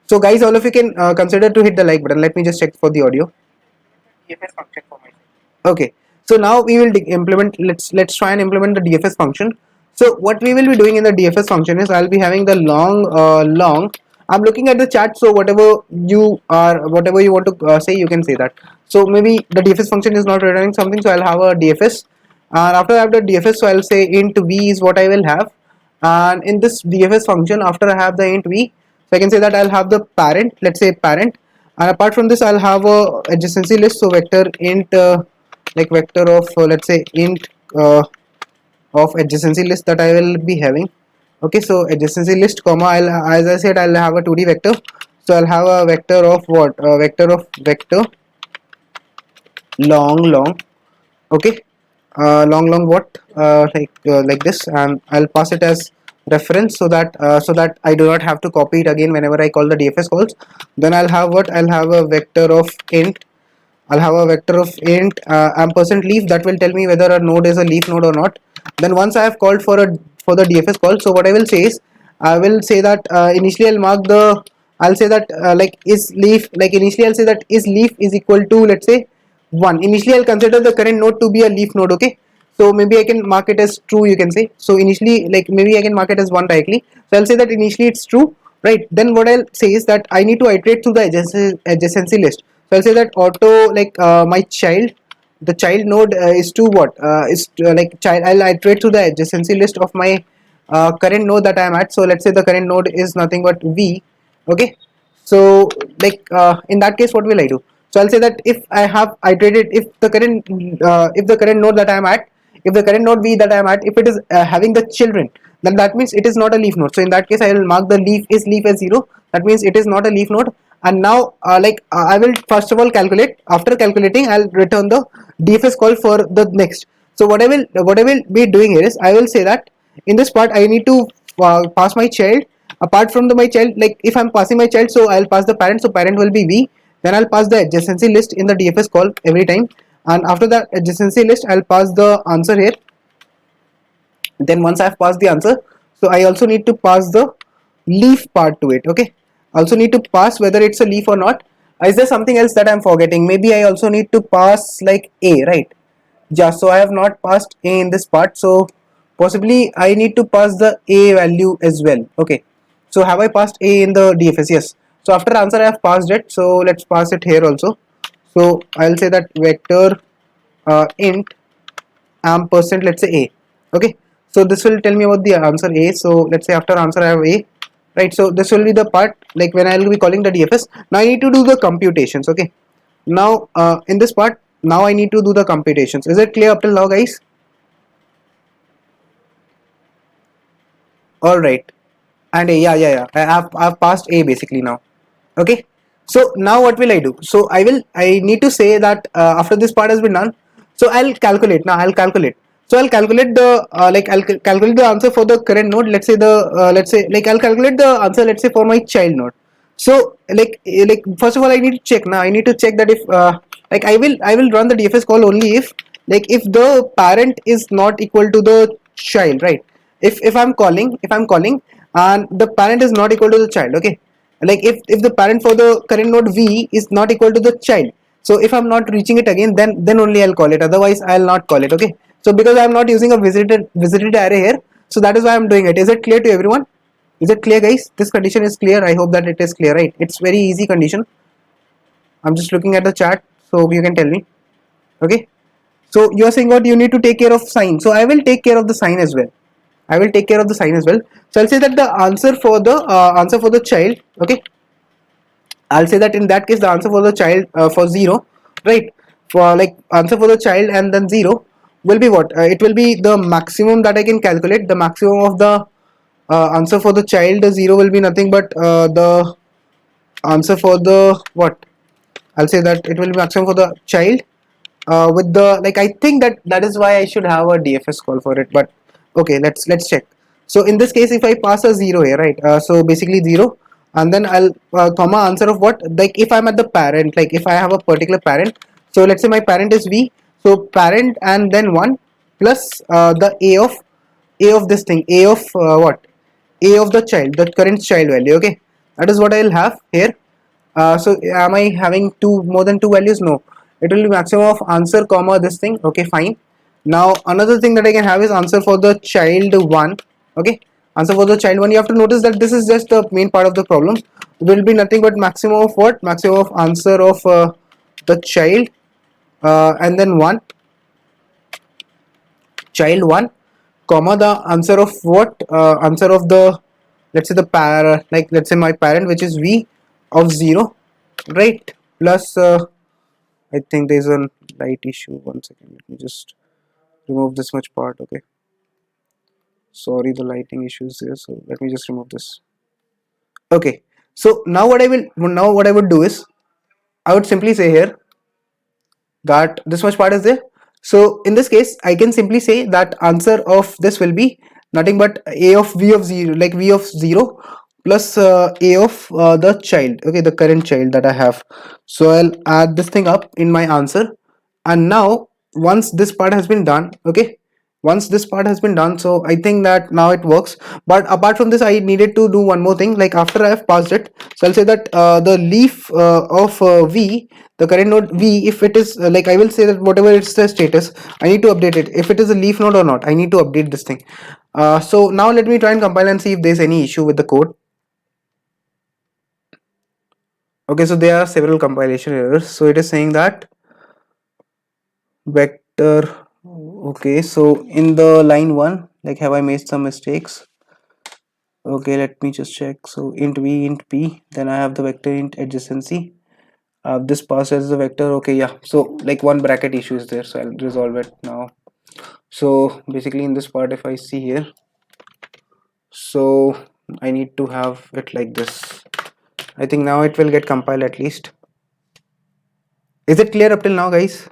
So guys, all of you can consider to hit the like button. Let me just check for the audio. DFS function for myself. Okay. So now we will implement. Let's try and implement the DFS function. So what we will be doing in the DFS function is I'll be having the long. I'm looking at the chat. So whatever you want to say, you can say that. So maybe the DFS function is not returning something. So I'll have a DFS, and after I have the DFS, so I'll say int v is what I will have. And in this DFS function, after I have the int v, so I can say that I'll have the parent, let's say parent, and apart from this I'll have a adjacency list. So vector int like vector of let's say int of adjacency list that I will be having. Okay, so adjacency list comma, as I said, I'll have a 2D vector. So I'll have a vector of what? Vector long. Okay, long what? Like this, and I'll pass it as reference so that I do not have to copy it again whenever I call the DFS calls. Then I'll have what? I'll have a vector of int. Ampersand leaf, that will tell me whether a node is a leaf node or not. Then once I have called for the DFS call, so what I will say is I will say that initially I'll mark the I'll say that like is leaf, like initially I'll say that is leaf is equal to, let's say, 1. Initially I'll consider the current node to be a leaf node. Okay, so maybe I can mark it as true, you can say. So initially, like, maybe I can mark it as 1 directly. So I'll say that initially it's true, right? Then what I'll say is that I need to iterate through the adjacency list. So I'll say that auto, like my child, the child node is to what is like child. I'll iterate through the adjacency list of my current node that I'm at. So let's say the current node is nothing but v. Okay, so like in that case, what will I do? So I'll say that if I have iterated, if the current node that I'm at, if the current node v that I'm at, if it is having the children, then that means it is not a leaf node. So in that case, I will mark the leaf as 0. That means it is not a leaf node. And now I will first of all calculate. After calculating, I'll return the DFS call for the next. So what I will be doing here is I will say that in this part I need to pass my child. Apart from my child, like if I'm passing my child, so I'll pass the parent. So parent will be v. Then I'll pass the adjacency list in the DFS call every time. And after that adjacency list, I'll pass the answer here. Then once I've passed the answer, so I also need to pass the leaf part to it. Okay, also need to pass whether it's a leaf or not. Is there something else that I'm forgetting? Maybe I also need to pass like a, right? Just so I have not passed a in this part, so possibly I need to pass the a value as well. Okay, so have I passed a in the DFS? Yes. So after answer I have passed it, so let's pass it here also. So I'll say that vector int ampersand, let's say a. Okay, so this will tell me about the answer a. So let's say after answer I have a, right? So this will be the part like when I will be calling the DFS. Now I need to do the computations. Okay, now in this part, now I need to do the computations. Is it clear up till now, guys? All right, and a, yeah. I've passed a basically now. Okay, so now what will I do? So I need to say that after this part has been done, so I'll calculate. Now I'll calculate. So I'll calculate the calculate the answer for the current node. Let's say I'll calculate the answer, let's say, for my child node. So like first of all I need to check. Now I need to check that if like I will run the DFS call only if the parent is not equal to the child, right? If I'm calling and the parent is not equal to the child. Okay, like if the parent for the current node v is not equal to the child, so if I'm not reaching it again, then only I'll call it, otherwise I'll not call it. Okay, so because I'm not using a visited array here, so that is why I'm doing it. Is it clear to everyone? Is it clear, guys? This condition is clear. I hope that it is clear, right? It's very easy condition. I'm just looking at the chat, so you can tell me. Okay, so you are saying what you need to take care of sign, so I will take care of the sign as well. So I'll say that the answer for the child, okay, I'll say that in that case the answer for the child for 0, right, for like answer for the child and then 0 will be what? It will be the maximum that I can calculate. The maximum of the answer for the child, 0 will be nothing but the answer for the what? I'll say that it will be maximum for the child with the, like, I think that is why I should have a DFS call for it, but okay, let's check. So in this case, if I pass a 0 here, right, so basically 0, and then I'll comma answer of what, like if I'm at the parent, like if I have a particular parent, So let's say my parent is v, so parent and then 1 plus the a of this thing, a of what, a of the child, the current child value. Okay, that is what I will have here. So am I having more than two values? No, it will be maximum of answer comma this thing. Okay, fine. Now another thing that I can have is answer for the child 1. Okay, answer for the child 1. You have to notice that this is just the main part of the problem. It will be nothing but maximum of what, maximum of answer of the child and then 1, child 1 comma the answer of what, answer of the, let's say the like let's say my parent, which is v of 0, right, plus I think there's a light issue. One second, let me just remove this much part. Okay, sorry, the lighting issues there, so let me just remove this. Okay, so now what I would do is I would simply say here that this much part is there. So in this case I can simply say that answer of this will be nothing but a of v of 0, like v of 0 plus a of the child, okay, the current child that I have. So I'll add this thing up in my answer, and now once this part has been done, okay, once this part has been done, so I think that now it works. But apart from this, I needed to do one more thing. Like after I have passed it, so I'll say that the leaf of v, the current node v, if it is like, I will say that whatever it's the status, I need to update it. If it is a leaf node or not, I need to update this thing. So now let me try and compile and see if there's any issue with the code. Okay, so there are several compilation errors. So it is saying that vector, okay, so in the line 1, like, have I made some mistakes? Okay, let me just check. So int v, int p, then I have the vector int adjacency. This pass as the vector. Okay, yeah, so like one bracket issue is there, so I'll resolve it now. So basically in this part, if I see here, so I need to have it like this. I think now it will get compiled at least. Is it clear up till now, guys?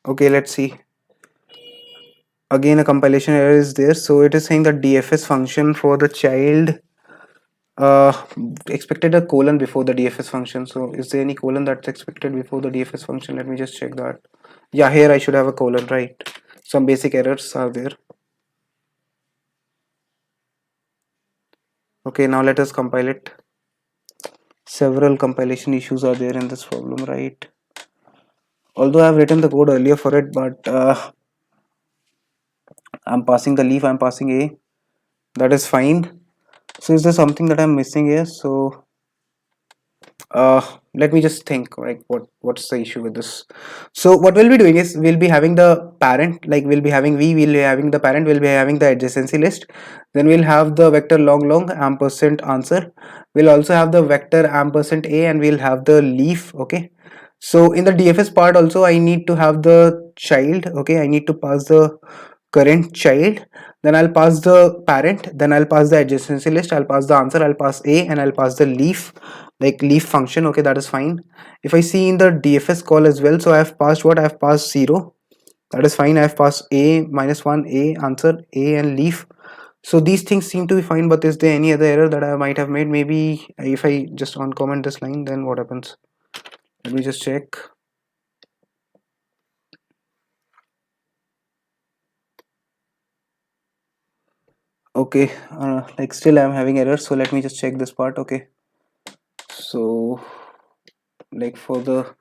Okay, let's see. Again, a compilation error is there. So it is saying that Dfs function for the child uh expected a colon before the Dfs function. So is there any colon that's expected before the Dfs function? Let me just check that. Yeah, here I should have a colon, right? Some basic errors are there. Okay, now let us compile it. Several compilation issues are there in this problem, right? Although I have written the code earlier for it, but I'm passing the leaf, I'm passing a, that is fine. So is there something that I'm missing here? So let me just think, like, what's the issue with this. So what we'll be doing is we'll be having the parent, like we'll be having v, we'll be having the parent, we'll be having the adjacency list, then we'll have the vector long ampersand answer, we'll also have the vector ampersand a, and we'll have the leaf. Okay, so in the Dfs part also I need to have the child. Okay, I need to pass the current child, then I'll pass the parent, then I'll pass the adjacency list, I'll pass the answer, I'll pass a, and I'll pass the leaf, like leaf function. Okay, that is fine. If I see in the Dfs call as well, so I have passed what, I have passed 0, that is fine. I have passed a minus 1, a answer, a, and leaf. So these things seem to be fine, but is there any other error that I might have made? Maybe if I just uncomment this line, then what happens? Let me just check. Okay, like still I'm having errors, so let me just check this part. Okay, so like for the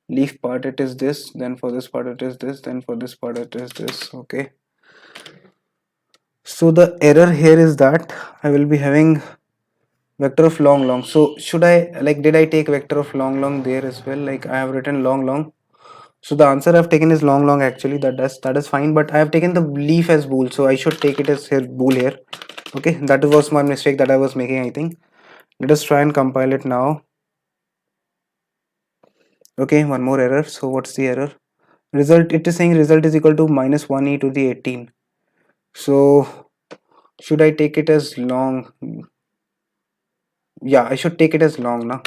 leaf part it is this, then for this part it is this, then for this part it is this. Okay, so the error here is that I will be having vector of long. So should I, like, did I take vector of long there as well? Like I have written long, so the answer I've taken is long actually. That is fine, but I have taken the leaf as bool, so I should take it as here bool here. Okay, that was my mistake that I was making, I think. Let us try and compile it now. Okay, one more error. So what's the error? Result, it is saying result is equal to minus 1e to the 18. So should I take it as long? Yeah, I should take it as long now.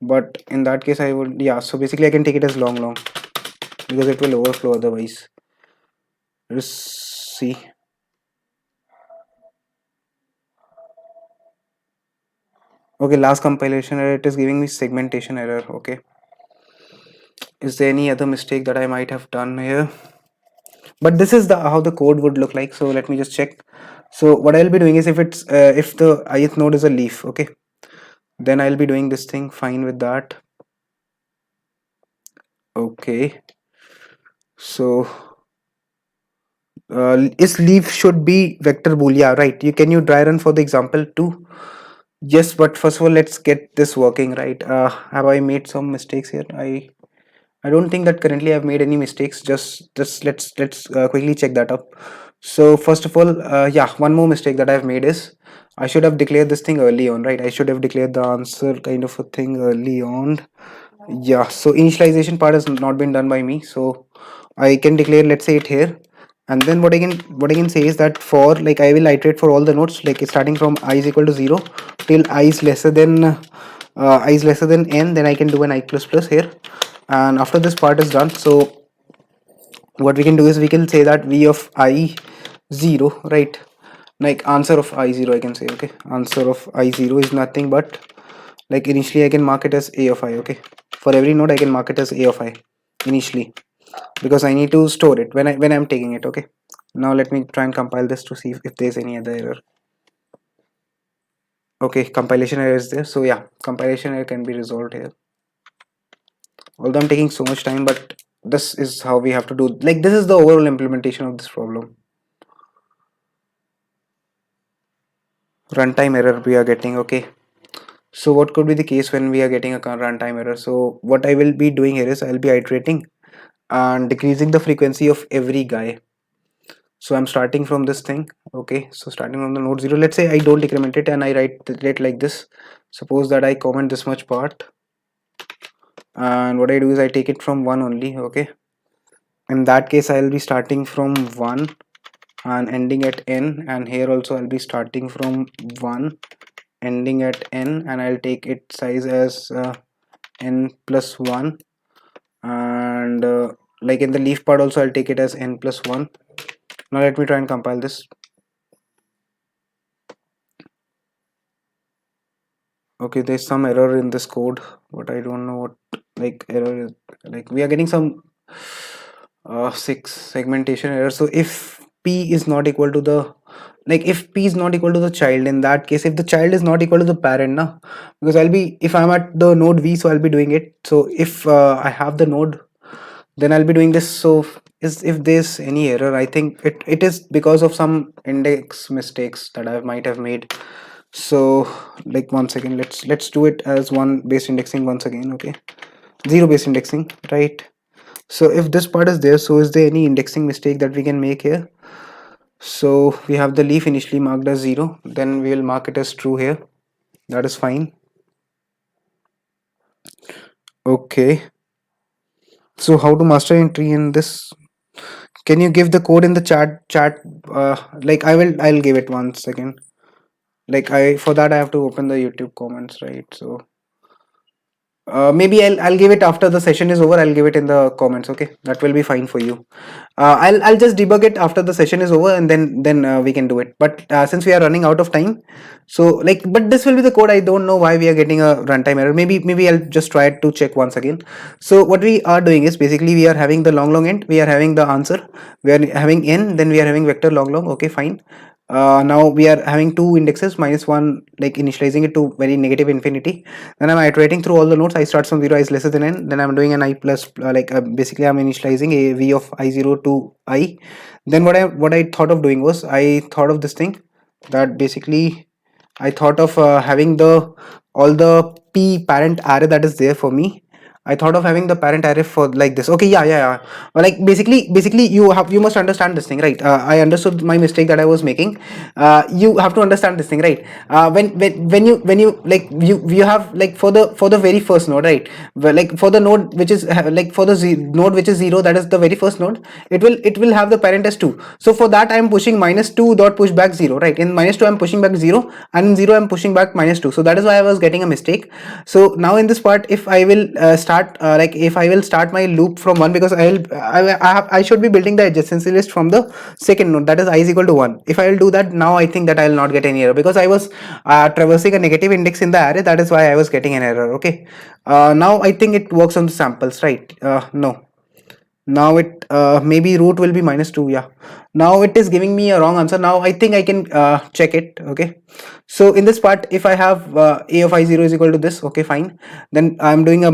But in that case I would, yeah, so basically I can take it as long because it will overflow otherwise. Let's see. Okay, last compilation error, it is giving me segmentation error. Okay, is there any other mistake that I might have done here? But this is the how the code would look like, so let me just check. So what I'll be doing is, if it's if the ith node is a leaf, okay, then I'll be doing this thing fine with that. Okay, so is leaf should be vector boolean, right? Can you dry run for the example too? Yes, but first of all, let's get this working, right? Have I made some mistakes here? I don't think that currently I've made any mistakes. Just let's quickly check that up. So first of all, yeah, one more mistake that I've made is I should have declared this thing early on, right? I should have declared the answer kind of a thing early on. Yeah, so initialization part has not been done by me, so I can declare, let's say, it here. And then what I can say is that for, like, I will iterate for all the nodes, like starting from I is equal to 0 till I is lesser than n. Then I can do an I plus plus here, and after this part is done, so what we can do is we can say that v of I 0, right? Like answer of I0, I can say. Okay, answer of I0 is nothing but, like, initially I can mark it as a of I. Okay, for every node I can mark it as a of I initially, because I need to store it when I'm taking it. Okay, now let me try and compile this to see if there's any other error. Okay, compilation error is there, so yeah, compilation error can be resolved here, although I'm taking so much time, but this is how we have to do, like, this is the overall implementation of this problem. Runtime error we are getting. Okay, so what could be the case when we are getting a runtime error? So what I will be doing here is I'll be iterating and decreasing the frequency of every guy. So I'm starting from this thing. Okay, so starting from the node 0, let's say I don't decrement it and I write it like this. Suppose that I comment this much part, and what I do is I take it from 1 only. Okay, in that case I'll be starting from 1 and ending at n, and here also I'll be starting from 1 ending at n, and I'll take it size as n plus 1, and like in the leaf part also I'll take it as n plus 1. Now let me try and compile this. Okay, there's some error in this code, but I don't know what, like, error is. Like, we are getting some 6 segmentation error. So if p is not equal to the, like, if p is not equal to the child, in that case, if the child is not equal to the parent, now, because I'll be, if I'm at the node v, so I'll be doing it. So if I have the node, then I'll be doing this. So if there's any error, I think it is because of some index mistakes that I might have made. So, like, one second, let's do it as one base indexing once again. Okay, 0 base indexing, right? So if this part is there, so is there any indexing mistake that we can make here? So we have the leaf initially marked as 0, then we will mark it as true here. That is fine. Okay, so how to master entry in this? Can you give the code in the chat? Like, I'll give it 1 second. Like, for that I have to open the YouTube comments, right? So maybe I'll give it after the session is over. I'll give it in the comments. Okay, that will be fine for you. I'll just debug it after the session is over, and then we can do it. But since we are running out of time, so, like, but this will be the code. I don't know why we are getting a runtime error. Maybe I'll just try to check once again. So what we are doing is, basically, we are having the long end, we are having the answer, we are having n, then we are having vector long. Okay, fine. Now we are having two indexes, -1, like initializing it to very negative infinity. Then I'm iterating through all the nodes. I start from 0, I is lesser than n, then I'm doing an I plus, basically I'm initializing a v of I0 to I. Then what I thought of doing was, I thought of this thing, that basically I thought of having the all the p parent array that is there for me. I thought of having the parent array for like this. Okay, yeah. Like, basically, you must understand this thing, right? I understood my mistake that I was making. You have to understand this thing, right? When you like, you have, like, for the very first node, right? Well, like, for the node which is like, for the node which is 0, that is the very first node. It will have the parent as 2. So for that I am pushing -2 dot push back 0, right? In -2 I'm pushing back 0, and in 0 I'm pushing back -2. So that is why I was getting a mistake. So now in this part, if I will start start like if I will start my loop from 1, because I should be building the adjacency list from the second node, that is I is equal to 1. If I will do that now, I think that I will not get any error, because I was traversing a negative index in the array. That is why I was getting an error. Okay, now I think it works on the samples, right? No, now it maybe root will be -2. Yeah, now it is giving me a wrong answer. Now I think I can check it. Okay, so in this part, if I have a of I0 is equal to this, okay, fine, then I'm doing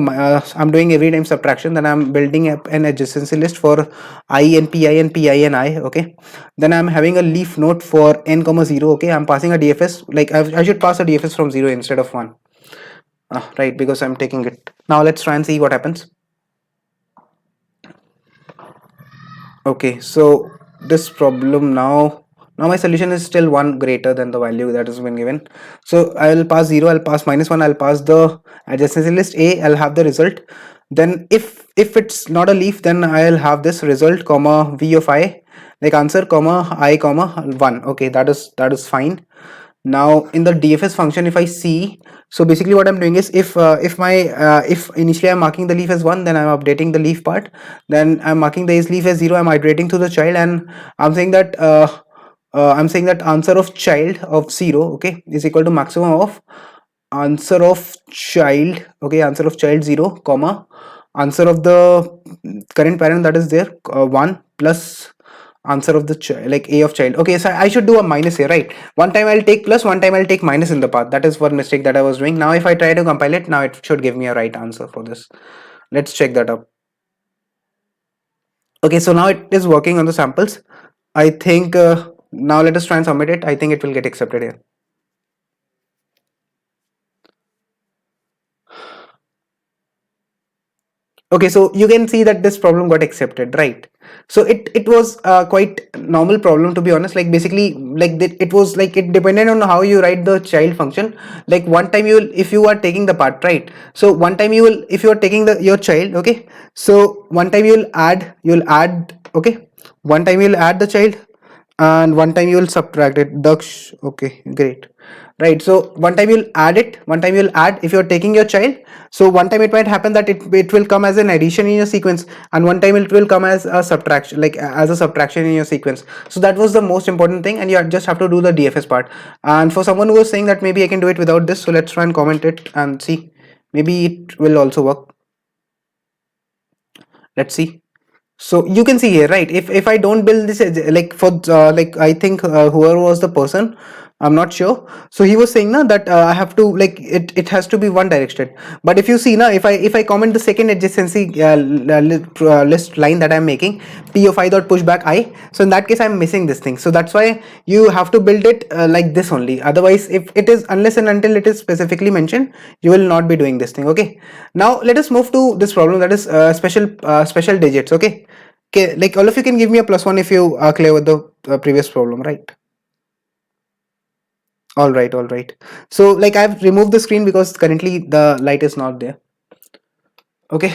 every time subtraction, then I'm building up an adjacency list for I and pi and pi and I. Okay, then I'm having a leaf node for n comma 0. Okay, I'm passing a dfs, like I should pass a dfs from 0 instead of 1, right, because I'm taking it. Now let's try and see what happens. Okay, so this problem now my solution is still 1 greater than the value that has been given. So I will pass 0, I'll pass -1, I'll pass the adjacency list A, I'll have the result. Then if it's not a leaf, then I'll have this result comma v of I, like answer comma I comma 1. Okay, that is fine. Now in the dfs function, if I see, so basically what I'm doing is, if initially I'm marking the leaf as 1, then I'm updating the leaf part, then I'm marking the leaf as 0, I'm iterating to the child, and I'm saying that answer of child of 0, okay, is equal to maximum of answer of child, okay, answer of child 0 comma answer of the current parent, that is there 1, plus answer of the child, like a of child. Okay, so I should do a minus here, right? One time I'll take plus, one time I'll take minus in the path. That is one mistake that I was doing. Now if I try to compile it, now it should give me a right answer for this. Let's check that up. Okay, so now it is working on the samples. I think now let us try and submit it. I think it will get accepted here. Okay, so you can see that this problem got accepted, right? So it was quite normal problem, to be honest. Like basically, like it was like it depended on how you write the child function. Like one time you will, if you are taking the part, right? So one time you will, if you are taking the your child, okay, so one time you'll add, okay, one time you'll add the child, and one time you will subtract it. Daksh, okay, great, right? So one time you'll add it, one time you'll add if you're taking your child. So one time it might happen that it will come as an addition in your sequence, and one time it will come as a subtraction, like as a subtraction in your sequence. So that was the most important thing, and you just have to do the dfs part. And for someone who was saying that maybe I can do it without this, so let's try and comment it and see, maybe it will also work. Let's see. So you can see here, right, if I don't build this like for like I think whoever was the person, I'm not sure, so he was saying now that I have to, like, it has to be one directed. But if you see now, if I comment the second adjacency list line that I'm making, p of I dot pushback I, so in that case I'm missing this thing. So that's why you have to build it like this only. Otherwise, if it is, unless and until it is specifically mentioned, you will not be doing this thing. Okay, now let us move to this problem, that is special digits. Okay, like all of you can give me a +1 if you are clear with the previous problem, right? All right, all right. So like I've removed the screen because currently the light is not there. Okay,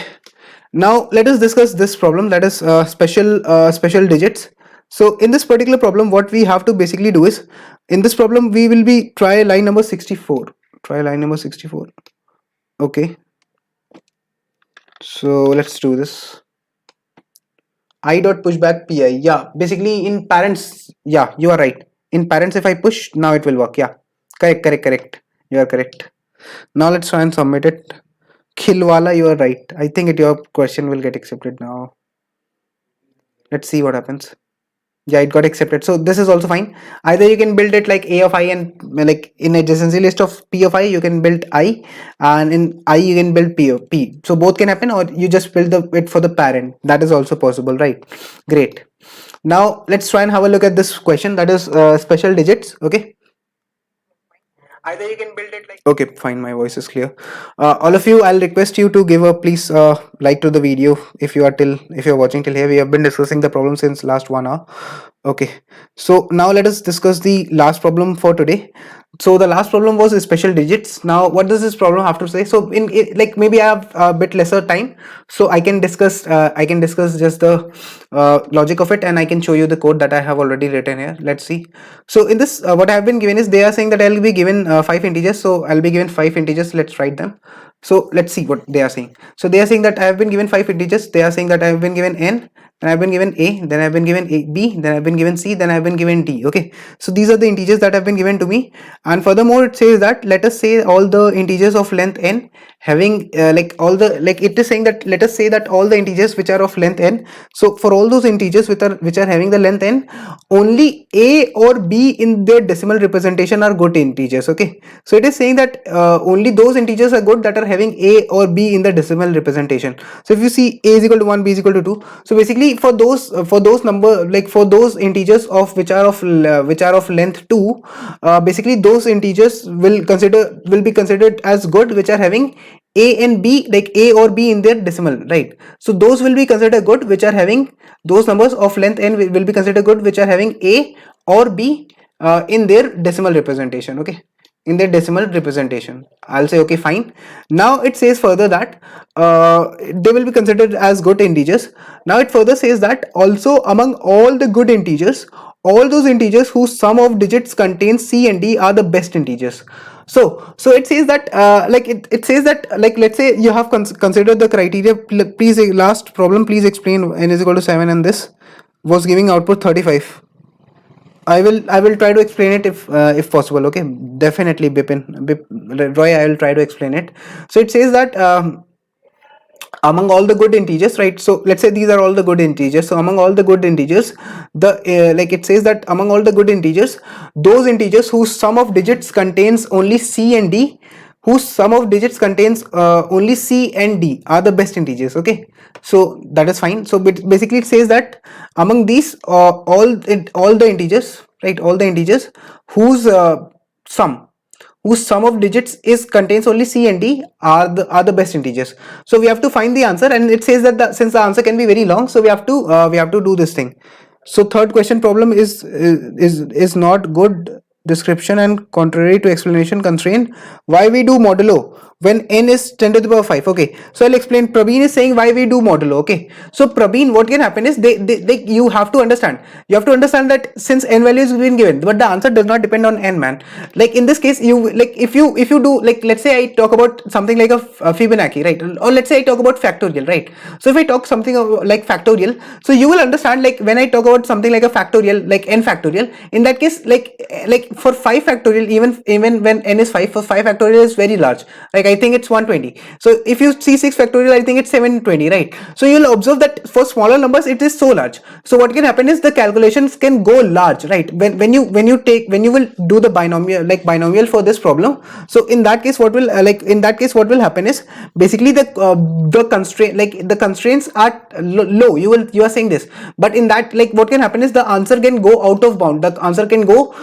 now let us discuss this problem, that is special digits. So in this particular problem, what we have to basically do is, in this problem we will be try line number 64. Try line number 64. Okay, so let's do this. I dot pushback pi. Yeah, basically in parents, yeah, you are right. In parents, if I push, now it will work. Yeah, correct, correct, correct. You are correct. Now let's try and submit it. Khilwala, you are right. I think your question will get accepted now. Let's see what happens. Yeah, it got accepted, so this is also fine. Either you can build it like a of I, and like in adjacency list of p of I you can build I, and in I you can build p of p. So both can happen, or you just build it for the parent. That is also possible, right? Great. Now let's try and have a look at this question, that is special digits. Okay, either you can build it like, okay, fine, my voice is clear. All of you, I'll request you to give a please like to the video. If you're watching till here, we have been discussing the problem since last 1 hour. Okay, so now let us discuss the last problem for today. So the last problem was special digits. Now what does this problem have to say? So in like maybe I have a bit lesser time, so I can discuss just the logic of it, and I can show you the code that I have already written here. Let's see. So in this what I have been given is, they are saying that I'll be given 5 integers, so I'll be given 5 integers. Let's write them. So let's see what they are saying. So they are saying that I have been given 5 integers. They are saying that I have been given n, then I've been given a, then I've been given a, b, then I've been given c, then I've been given d. Okay, so these are the integers that have been given to me. And furthermore, it says that let us say all the integers of length n having it is saying that let us say that all the integers which are of length n. So for all those integers which are having the length n, only a or b in their decimal representation are good integers. Okay, so it is saying that only those integers are good that are having a or b in the decimal representation. So if you see a is equal to 1, b is equal to 2, so basically for those number, like for those integers of which are of length 2, basically those integers will be considered as good which are having a and b, like a or b in their decimal, right? So those will be considered good which are having those numbers of length n will be considered good which are having a or b in their decimal representation. Okay, in their decimal representation, I'll say okay, fine. Now it says further that they will be considered as good integers. Now it further says that also among all the good integers, all those integers whose sum of digits contains c and d are the best integers. So it says that it says that, like, let's say you have considered the criteria. Please, last problem, please explain n is equal to 7 and this was giving output 35. I will try to explain it if possible. Okay, definitely, Roy, I will try to explain it. So it says that among all the good integers, right? So let's say these are all the good integers. So among all the good integers, it says that among all the good integers, those integers whose sum of digits contains only c and d, whose sum of digits contains only c and d are the best integers. Okay, so that is fine. So basically it says that among these all the integers, right, all the integers whose sum whose sum of digits is contains only c and d are the best integers. So we have to find the answer, and it says that since the answer can be very long, so we have to do this thing. So third question problem is not good description and contrary to explanation constraint. Why we do modulo when n is 10 to the power 5? Okay, so I'll explain. Praveen is saying why we do modulo. Okay, so Praveen, what can happen is you have to understand that since n value is being given, but the answer does not depend on n, man. Like in this case, if you do, like, let's say I talk about something like a Fibonacci, right? Or let's say I talk about factorial, right? So if I talk something like factorial, so you will understand, like, when I talk about something like a factorial, like n factorial, in that case, like for 5 factorial, even when n is 5, for 5 factorial is very large, like I think it's 120. So if you see 6 factorial, I think it's 720, right? So you'll observe that for smaller numbers it is so large. So what can happen is the calculations can go large, right? When you will do the binomial for this problem. So in that case what will happen is basically the constraint, like the constraints are low. You are saying this, but in that, like, what can happen is the answer can go out of bound. The answer can go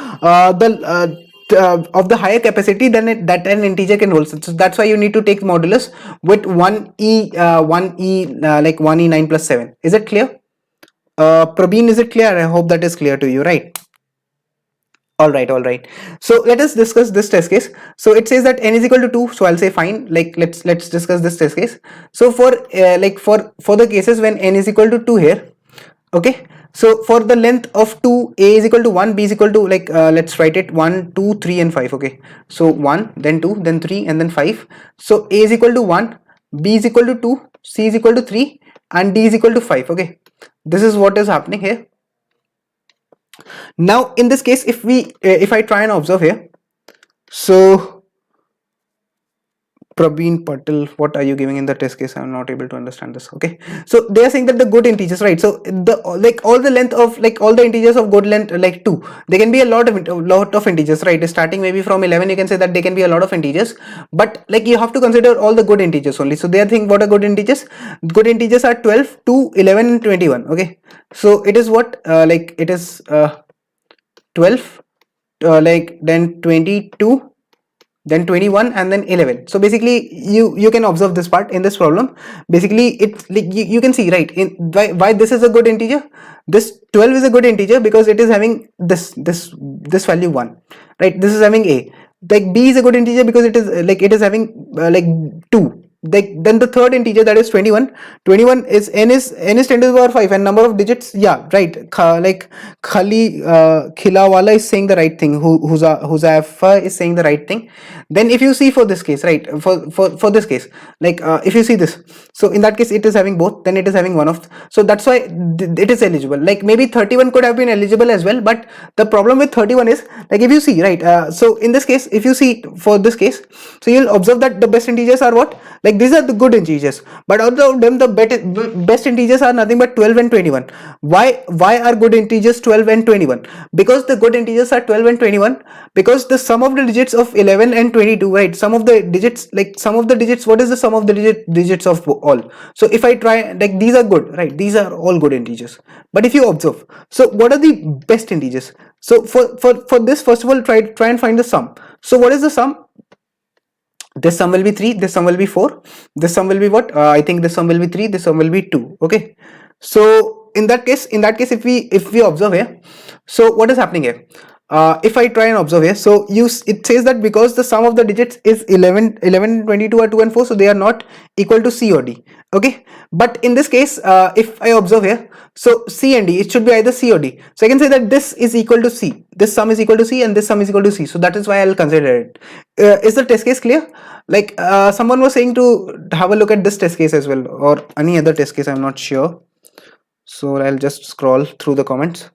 of the higher capacity than that an integer can hold. So that's why you need to take modulus with 1e9 plus 7. Is it clear? Prabeen, is it clear? I hope that is clear to you, right? All right. So let us discuss this test case. So it says that n is equal to 2. So I'll say fine. Like, let's discuss this test case. So for the cases when n is equal to 2 here, okay. So for the length of 2, a is equal to 1, b is equal to, like, let's write it 1, 2, 3 and 5. Okay. So 1, then 2, then 3 and then 5. So a is equal to 1, b is equal to 2, c is equal to 3 and d is equal to 5. Okay. This is what is happening here. Now in this case, if I try and observe here, so Praveen Patel, what are you giving in the test case? I'm not able to understand this. Okay, so they are saying that the good integers, right? So all the length of, like, all the integers of good length, like 2, they can be a lot of integers, right? Starting maybe from 11, you can say that they can be a lot of integers, but like you have to consider all the good integers only. So they are thinking, what are good integers? Good integers are 12, 2, 11 and 21. Okay, so it is what it is 12, then 22, then 21 and then 11. So basically you can observe this part in this problem. Basically it's like you can see, right, in why this is a good integer. This 12 is a good integer because it is having this value 1, right? This is having a. Like b is a good integer because it is having 2, then the third integer, that is 21. 21 is n is 10 to the power 5, and number of digits, yeah, right. Like khali khila wala is saying the right thing, Huzaifa is saying the right thing. Then if you see for this case, right, for this case, like if you see this, so in that case it is having both, then it is having one of, so that's why it is eligible. Like maybe 31 could have been eligible as well, but the problem with 31 is, like if you see, right, so in this case, if you see for this case, so you'll observe that the best integers are what, like these are the good integers, but out of them the best integers are nothing but 12 and 21. Why are good integers 12 and 21? Because the good integers are 12 and 21 because the sum of the digits of 11 and 22, right, sum of the digits, like sum of the digits, what is the sum of the digits of all? So if I try, like these are good, right, these are all good integers, but if you observe, so what are the best integers? So for this, first of all, try and find the sum. So what is the sum? This sum will be 3, this sum will be 4, this sum will be what, I think this sum will be 3, this sum will be 2. Okay, so in that case, if we observe here, so what is happening here? If I try and observe here, so it says that because the sum of the digits is 11, 22 are 2 and 4, so they are not equal to C or D. Okay, but in this case, if I observe here, so C and D, it should be either C or D. So I can say that this is equal to C, this sum is equal to C, and this sum is equal to C. So that is why I'll consider it. Is the test case clear? Like someone was saying to have a look at this test case as well, or any other test case, I'm not sure. So I'll just scroll through the comments.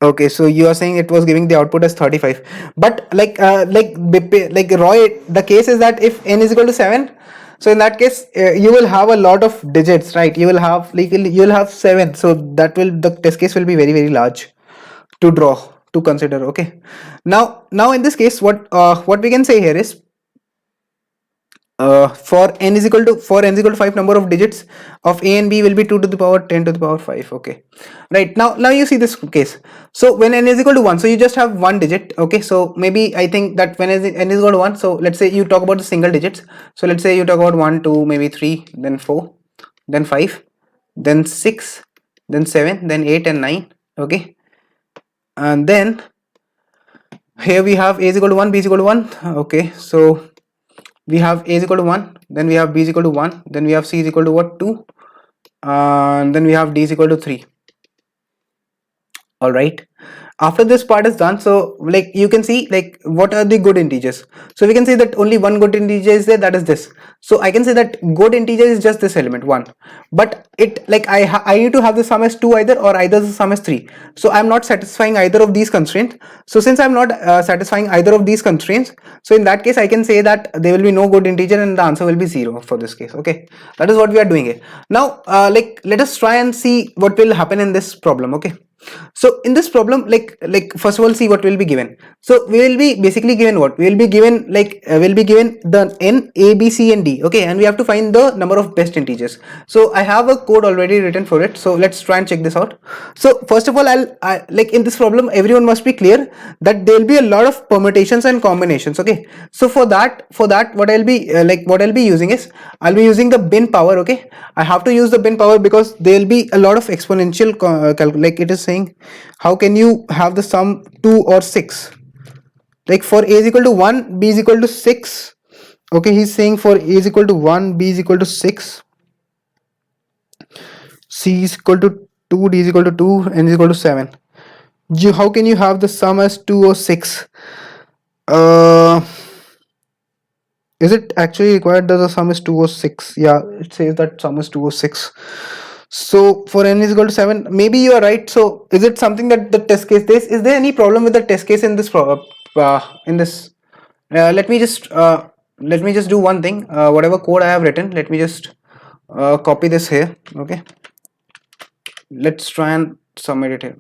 Okay, so you are saying it was giving the output as 35, but like Roy, the case is that if n is equal to 7, so in that case you will have a lot of digits, right? You will have, like, you'll have 7, so that will, the test case will be very, very large to draw, to consider. Okay, now in this case, what we can say here is, for n is equal to 5, number of digits of a and b will be 2 to the power 10 to the power 5. Okay, right, now you see this case. So when n is equal to 1, so you just have one digit. Okay, so maybe I think that when n is equal to 1, so let's say you talk about the single digits. So let's say you talk about 1, 2, maybe 3, then 4, then 5, then 6, then 7, then 8 and 9. Okay, and then here we have a is equal to 1, b is equal to 1. Okay, so we have a is equal to 1, then we have b is equal to 1, then we have c is equal to what, 2, and then we have d is equal to 3. All right, after this part is done, so like you can see, like what are the good integers. So we can say that only one good integer is there, that is this. So I can say that good integer is just this element 1, but it, like I need to have the sum as 2 either, or either the sum as 3. So I'm not satisfying either of these constraints. So since I'm not satisfying either of these constraints, so in that case I can say that there will be no good integer and the answer will be 0 for this case. Okay, that is what we are doing here. Now like let us try and see what will happen in this problem. Okay, so in this problem, like first of all, see what will be given. So we will be basically given what, we will be given, like we'll be given the n, a, b, c and d. Okay, and we have to find the number of best integers. So I have a code already written for it, so let's try and check this out. So first of all, like in this problem, everyone must be clear that there will be a lot of permutations and combinations. Okay, so for that what I'll be using is, I'll be using the bin power. Okay, I have to use the bin power because there will be a lot of exponential like it is saying, how can you have the sum 2 or 6? Like for a is equal to 1, b is equal to 6. Okay, he's saying for a is equal to 1, b is equal to 6, c is equal to 2, d is equal to 2, n is equal to 7. How can you have the sum as 2 or 6? Is it actually required that the sum is 2 or 6? Yeah, it says that sum is 2 or 6. So for n is equal to 7, maybe you are right. So is it something that the test case, is there any problem with the test case in this let me just do one thing. Whatever code I have written, let me just copy this here. Okay, let's try and submit it here.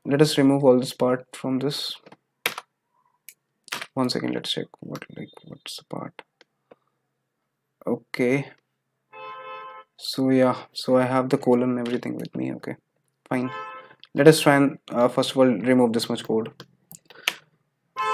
Let us remove all this part from this. One second, let's check what's the part. Okay, so yeah, so I have the colon and everything with me. Okay, fine. Let us try and first of all remove this much code.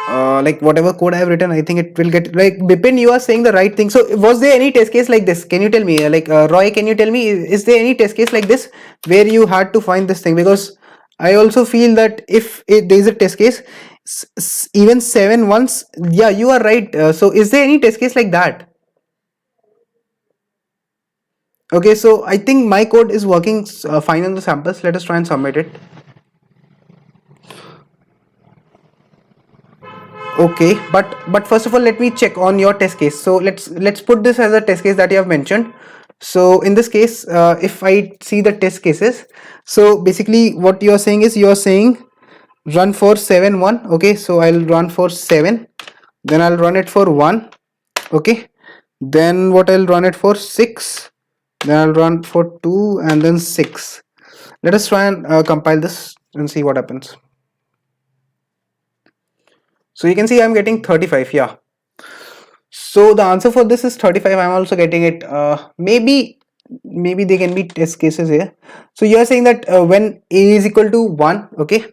Like whatever code I have written, I think it will get, like Bipin, you are saying the right thing. So was there any test case like this? Can you tell me, like Roy, can you tell me, is there any test case like this where you had to find this thing? Because I also feel that if there is a test case, even 7 once. Yeah, you are right. So is there any test case like that? Okay, so I think my code is working fine on the samples. Let us try and submit it. Okay, but first of all, let me check on your test case. So let's put this as a test case that you have mentioned. So in this case, if I see the test cases, so basically what you are saying is, you are saying run for 7 1. Okay, so I'll run for 7, then I'll run it for 1. Okay, then what, I'll run it for 6, then I'll run for 2, and then 6. Let us try and compile this and see what happens. So you can see I'm getting 35. Yeah, so the answer for this is 35. I'm also getting it. Maybe they can be test cases here. So you are saying that when a is equal to 1, okay,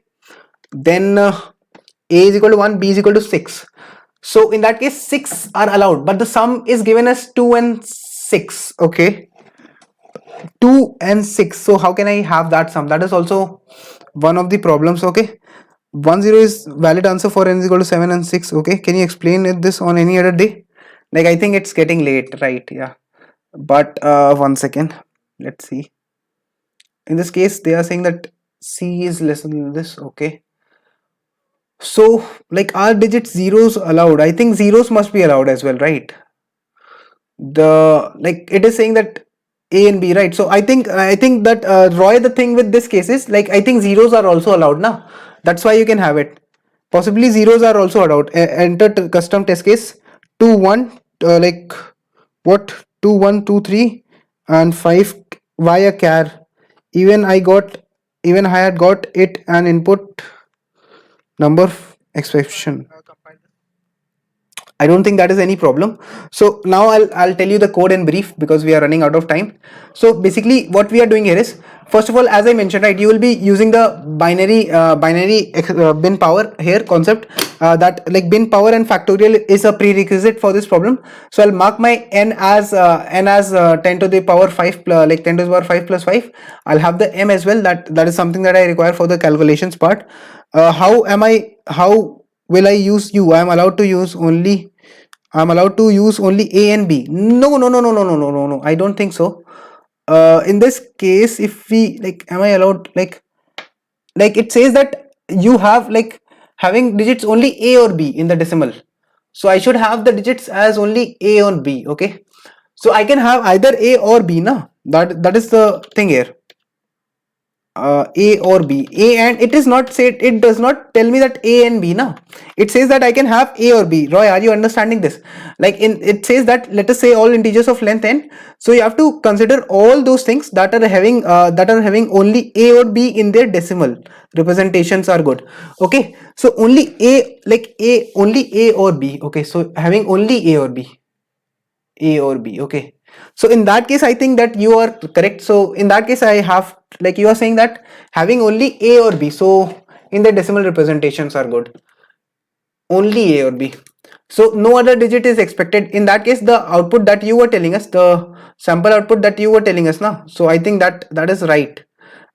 then a is equal to 1, b is equal to 6. So in that case 6 are allowed, but the sum is given as 2 and 6. Okay, 2 and 6. So how can I have that sum? That is also one of the problems. Okay, 10 is valid answer for n is equal to 7 and 6. Okay, can you explain this on any other day? Like, I think it's getting late, right? Yeah, but 1 second, let's see. In this case they are saying that c is less than this. Okay, so like, are digits zeros allowed? I think zeros must be allowed as well, right? The, like, it is saying that a and b, right? So I think that Roy, the thing with this case is, like, I think zeros are also allowed now. That's why you can have it. Possibly zeros are also allowed. Enter custom test case 2 1, like, what, 2 1 2 3 and 5 via char. Even I had got it an input number exception. I don't think that is any problem. So now I'll tell you the code in brief, because we are running out of time. So basically what we are doing here is, first of all, as I mentioned, right, you will be using the binary bin power here concept, that, like, bin power and factorial is a prerequisite for this problem. So I'll mark my n as 10 to the power 5, like 10 to the power 5 plus 5. I'll have the m as well. That is something that I require for the calculations part. How will I use u? I'm allowed to use only a and b. No, no, no, no, no, no, no, no, no, I don't think so. In this case, if we, like, am I allowed, like it says that you have, like, having digits only a or b in the decimal. So I should have the digits as only a or b. Okay, so I can have either a or b, na. That is the thing here. A or B. A, and it is not said, it does not tell me that A and B, na. It says that I can have A or B. Roy, are you understanding this? Like, it says that, let us say, all integers of length n. So you have to consider all those things that are having only A or B in their decimal representations are good. Okay, so only A, like only A or B. Okay, so having only A or B. A or B. Okay, so in that case I think that you are correct. So in that case I have, like, you are saying that having only A or B, so in the decimal representations are good, only A or B, so no other digit is expected. In that case, the output that you were telling us, the sample output that you were telling us now, so I think that is right.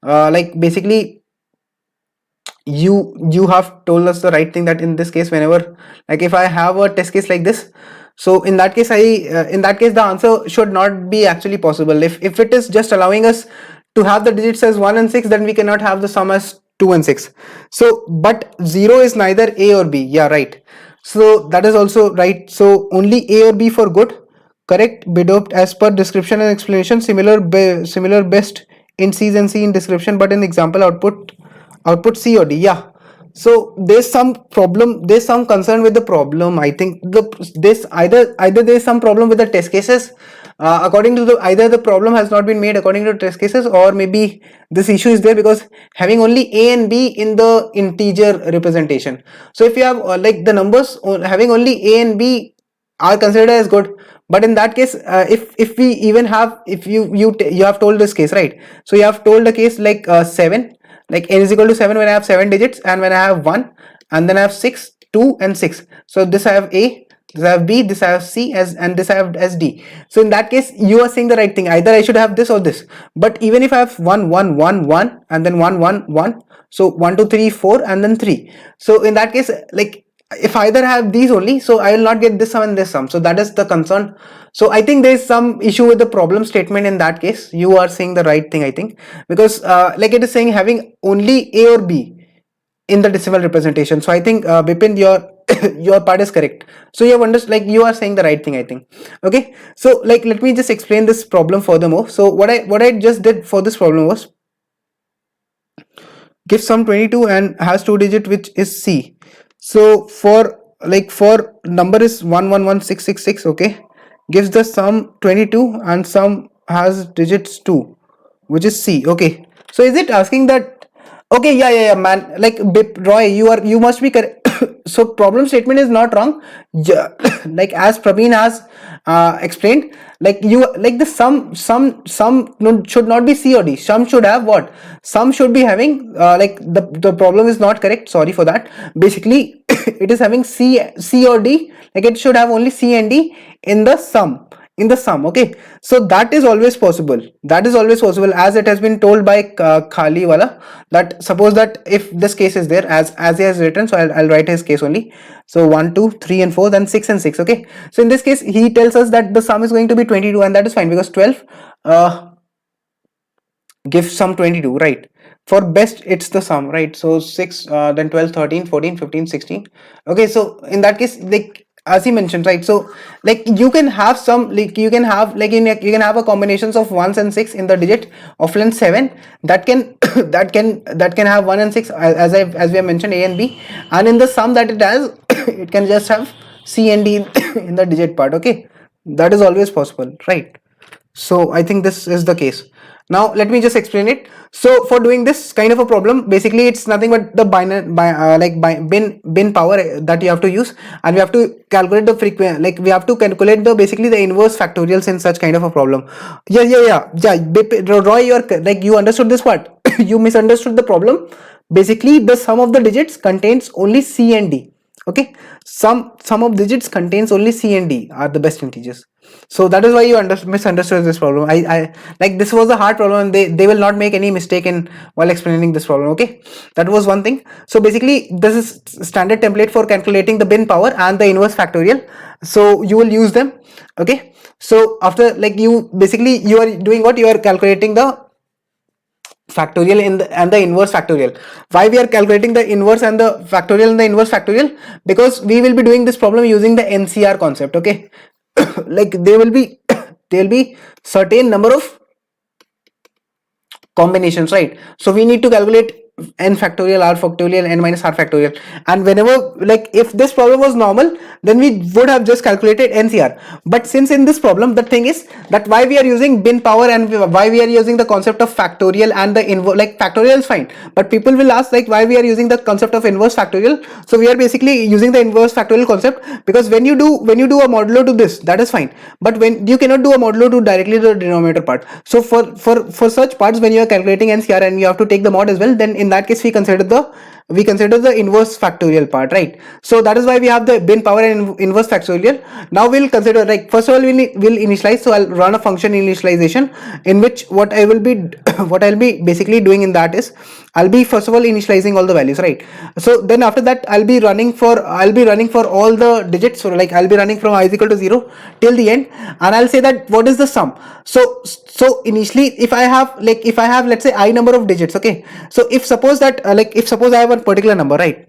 Like, basically you have told us the right thing, that in this case, whenever, like, if I have a test case like this, so in that case the answer should not be actually possible. If it is just allowing us to have the digits as 1 and 6, then we cannot have the sum as 2 and 6. So, but 0 is neither A or B. Yeah, right. So that is also right. So only A or B for good. Correct. Bidoped as per description and explanation. Similar best in C's and C in description, but in example output C or D. Yeah, so there's some problem, there's some concern with the problem. I think this either there's some problem with the test cases, according to the, either the problem has not been made according to test cases, or maybe this issue is there because having only A and B in the integer representation. So if you have like the numbers having only A and B are considered as good, but in that case, if we even have, if you have told this case, right? So you have told the case like 7, like n is equal to 7 when I have 7 digits, and when I have 1, and then I have 6, 2 and 6. So this I have A, this I have B, this I have C as, and this I have as D. So in that case, you are saying the right thing. Either I should have this or this. But even if I have 1, 1, 1, 1, and then 1, 1, 1, so 1, 2, 3, 4, and then 3. So in that case, like if I either have these only, so I will not get this sum and this sum. So that is the concern. So I think there is some issue with the problem statement in that case. You are saying the right thing, I think, because like it is saying having only A or B in the decimal representation. So I think Bipin, your your part is correct. So you have understood, like you are saying the right thing, I think. Okay, so like let me just explain this problem furthermore. So what I just did for this problem was give sum 22 and has 2 digit, which is C. So for number is 111666, okay, gives the sum 22 and sum has digits 2, which is C. Okay, so is it asking that? Okay, yeah, man, like Roy, you must be correct. So problem statement is not wrong. Yeah, like as Praveen has explained, like you, like the sum no, should not be C or D. Sum should have what? Sum should be having like the problem is not correct, sorry for that. Basically it is having C or D, like it should have only C and D in the sum, okay. So that is always possible, as it has been told by Khali wala, that suppose that if this case is there as he has written, so I'll write his case only. So 1, 2, 3 and 4, then 6 and 6, okay. So in this case he tells us that the sum is going to be 22, and that is fine because 12 gives sum 22, right? For best it's the sum, right? So 6, then 12, 13, 14, 15, 16. Okay, so in that case, like as he mentioned, right, so like you can have some, like you can have like you can have a combinations of 1s and 6 in the digit of length 7 that can that can have 1 and 6 as we have mentioned, A and B, and in the sum that it has it can just have C and D in the digit part. Okay, that is always possible, right? So I think this is the case. Now let me just explain it. So for doing this kind of a problem, basically it's nothing but the bin power that you have to use, and we have to calculate the frequency, like we have to calculate the basically the inverse factorials in such kind of a problem. Roy, you're like you understood this part. You misunderstood the problem. Basically the sum of the digits contains only C and D. Okay, sum of digits contains only C and D are the best integers. So that is why you misunderstood this problem. I like this was a hard problem, and they will not make any mistake in while explaining this problem. Okay, that was one thing. So basically this is standard template for calculating the bin power and the inverse factorial, so you will use them. Okay, so after like you basically you are doing what, you are calculating the factorial in the and the inverse factorial. Why we are calculating the inverse and the factorial and the inverse factorial? Because we will be doing this problem using the NCR concept. Okay, like there will be certain number of combinations, right? So we need to calculate n factorial, r factorial, n minus r factorial, and whenever, like if this problem was normal, then we would have just calculated NCR. But since in this problem the thing is that why we are using bin power and why we are using the concept of factorial and the inverse, like factorial is fine, but people will ask like why we are using the concept of inverse factorial. So we are basically using the inverse factorial concept because when you do a modulo to this, that is fine, but when you cannot do a modulo to directly the denominator part. So for such parts, when you are calculating NCR and you have to take the mod as well, then in that case we consider the inverse factorial part, right? So that is why we have the bin power and inverse factorial. Now we'll consider, like first of all we'll initialize. So I'll run a function initialization, in which what I will be what I'll be basically doing in that is I'll be first of all initializing all the values, right? So then after that I'll be running for all the digits. So like I'll be running from I is equal to 0 till the end, and I'll say that what is the sum. So initially if I have let's say I number of digits, okay, so if suppose that if suppose I have a particular number, right?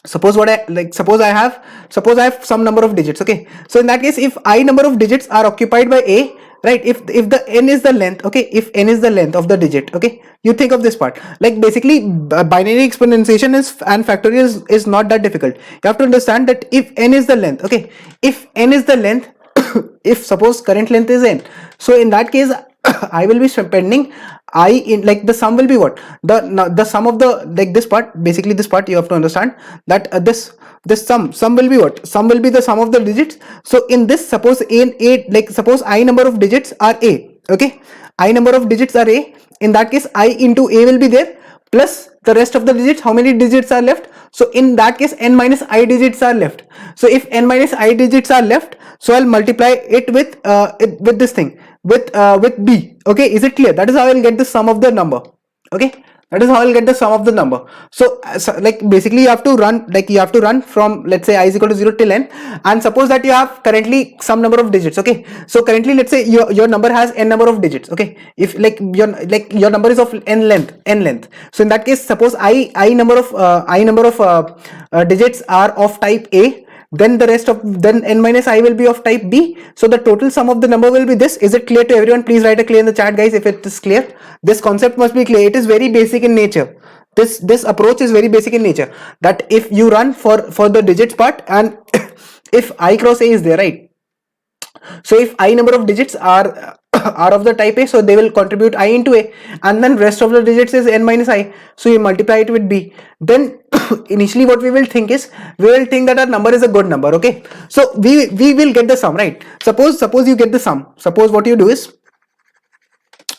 Suppose I have some number of digits, okay. So in that case, if I number of digits are occupied by A, right, if the n is the length, okay, if n is the length of the digit, okay, you think of this part, like basically binary exponentiation and factorial is not that difficult. You have to understand that if n is the length, okay, if n is the length if suppose current length is n, so in that case I will be spending I in, like the sum will be what, the sum of the, like this part, basically this part you have to understand that this sum will be what, sum will be the sum of the digits. So in this, suppose suppose I number of digits are A, okay, I number of digits are A, in that case I into A will be there, plus the rest of the digits. How many digits are left? So in that case, n minus I digits are left. So if n minus I digits are left, so I'll multiply it with this thing, with b. Okay, is it clear? That is how I'll get the sum of the number. Okay, that is how I'll get the sum of the number. So like basically you have to run from, let's say, I is equal to 0 till n, and suppose that you have currently some number of digits. Okay, so currently let's say your number has n number of digits. Okay, if your number is of n length, so in that case, suppose I number of digits are of type A, then the rest of, then n minus I will be of type B. So the total sum of the number will be this. Is it clear to everyone? Please write a clear in the chat, guys, if it is clear. This concept must be clear. It is very basic in nature. This approach is very basic in nature, that if you run for the digits part, and if I cross A is there, right? So if I number of digits are are of the type A, so they will contribute I into A, and then rest of the digits is n minus I, so you multiply it with B. Then initially what we will think is, we will think that our number is a good number. Okay, so we will get the sum, right? Suppose you get the sum. Suppose what you do is,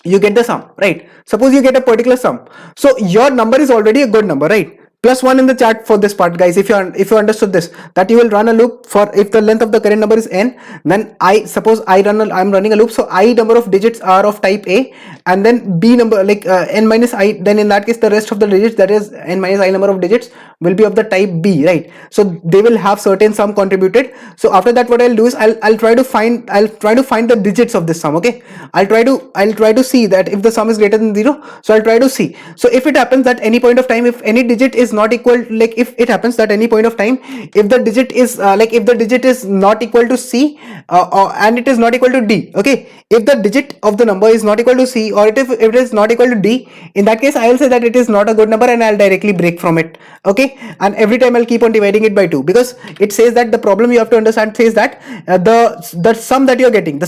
you get the sum, right? Suppose you get a particular sum, so your number is already a good number, right? +1 in the chat for this part, guys, if you understood this, that you will run a loop for, if the length of the current number is n, then I'm running a loop, so I number of digits are of type A, and then B number, like n minus I, then in that case the rest of the digits, that is n minus I number of digits, will be of the type B, right? So they will have certain sum contributed. So after that, what I'll do is, I'll try to find the digits of this sum. Okay, I'll try to see that if the sum is greater than 0, so I'll try to see. So if it happens that any point of time, if any digit is not equal, like if it happens that any point of time, if the digit is if the digit is not equal to C, and it is not equal to D. Okay, if the digit of the number is not equal to C, or if it is not equal to D, in that case I will say that it is not a good number, and I'll directly break from it. Okay, and every time I'll keep on dividing it by 2, because it says that the problem you have to understand says that the sum that you're getting,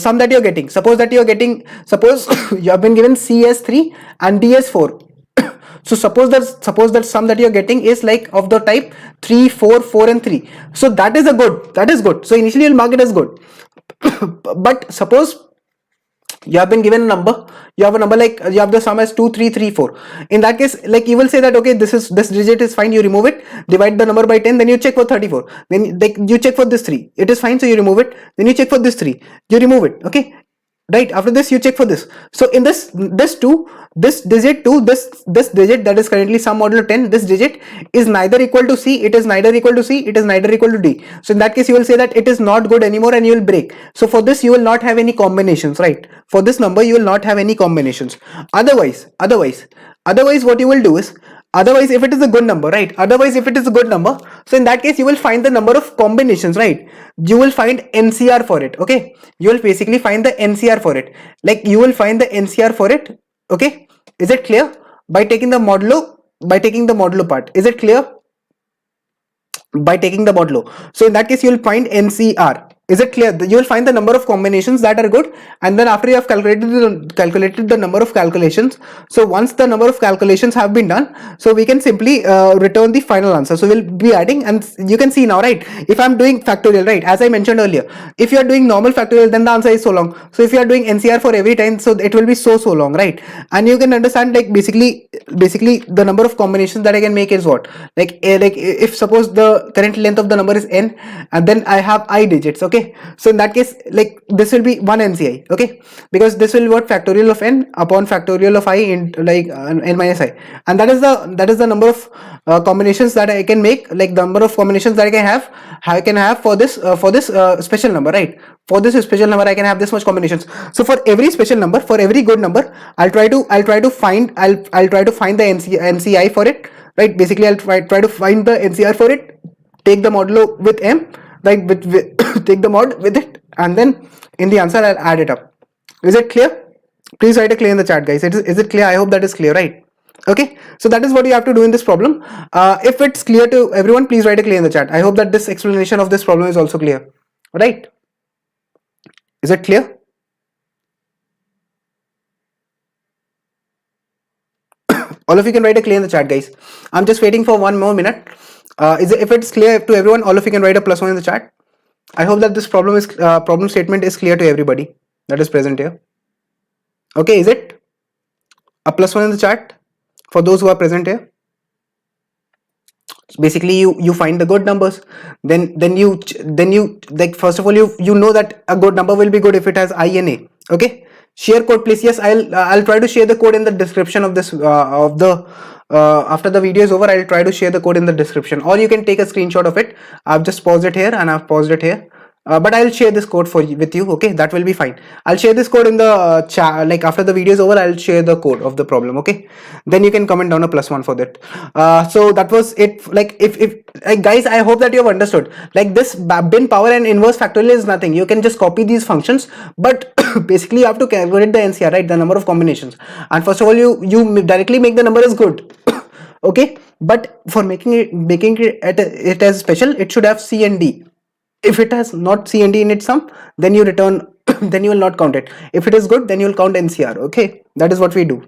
suppose you have been given C as 3 and D as 4. So suppose that sum that you're getting is like of the type 3, 4, 4 and 3. So that is good. So initially you'll mark it as good. But suppose you have been given a number, you have a number like, you have the sum as 2, 3, 3, 4. In that case, like you will say that, okay, this digit is fine, you remove it, divide the number by 10, then you check for 34, then you check for this 3, it is fine, so you remove it, then you check for this 3, you remove it. Okay, right? After this you check for this. So in this digit that is currently sum modulo 10, this digit is neither equal to C, it is neither equal to C, it is neither equal to D. So in that case you will say that it is not good anymore, and you will break. So for this you will not have any combinations, right? For this number you will not have any combinations. Otherwise what you will do is, otherwise if it is a good number, right? So in that case you will find the number of combinations, right? You will find NCR for it. Okay, you will basically find the NCR for it, like you will find the NCR for it. Okay, is it clear? By taking the modulo part, is it clear? By taking the modulo, so in that case you will find NCR. Is it clear? You will find the number of combinations that are good, and then after you have calculated the number of calculations, so once the number of calculations have been done, so we can simply return the final answer. So we'll be adding, and you can see now, right? If I'm doing factorial, right, as I mentioned earlier, if you are doing normal factorial, then the answer is so long. So if you are doing NCR for every time, so it will be so long, right? And you can understand, like basically the number of combinations that I can make is what, like if suppose the current length of the number is n, and then I have I digits. Okay, so in that case, like this will be 1 NCI. Okay, because this will be what, factorial of n upon factorial of I in like n minus I, and that is the number of combinations that I can make, like the number of combinations that I can have for this special number, right? For this special number I can have this much combinations. So for every special number, for every good number, I'll try to find the NCI for it, right? Basically I'll try to find the NCR for it, take the modulo with m, right, with take the mod with it, and then in the answer I'll add it up. Is it clear? Please write a clear in the chat, guys. Is it clear? I hope that is clear, right? Okay, so that is what you have to do in this problem. If it's clear to everyone, please write a clear in the chat. I hope that this explanation of this problem is also clear, right? Is it clear? All of you can write a clear in the chat, guys. I'm just waiting for 1 more minute. If it's clear to everyone, all of you can write a +1 in the chat. I hope that this problem statement is clear to everybody that is present here. Okay, is it? A +1 in the chat for those who are present here? Basically you find the good numbers, then you like, first of all, you know that a good number will be good if it has I and A. Okay, share code please. Yes, I'll try to share the code in the description of this of the after the video is over. I'll try to share the code in the description, or you can take a screenshot of it. I've just paused it here and I've paused it here. But I'll share this code with you. Okay, that will be fine. I'll share this code in the chat, like after the video is over. I'll share the code of the problem. Okay, then you can comment down a +1 for that. So that was it. Like, if like, guys, I hope that you have understood. Like, this bin power and inverse factorial is nothing. You can just copy these functions, but basically you have to calculate the NCR, right, the number of combinations. And first of all, you directly make the number as good. Okay, but for making it as special, it should have C and D. If it has not C and D in its sum, then you return then you will not count it. If it is good, then you will count NCR. Okay, that is what we do.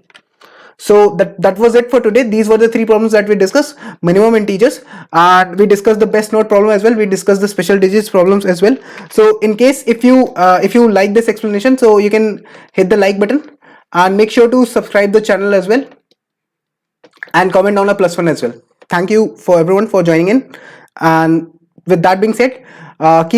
So that was it for today. These were the 3 problems that we discussed: minimum integers, and we discussed the best node problem as well. We discussed the special digits problems as well. So in case if you like this explanation, so you can hit the like button and make sure to subscribe the channel as well, and comment down a +1 as well. Thank you for everyone for joining in, and with that being said, keep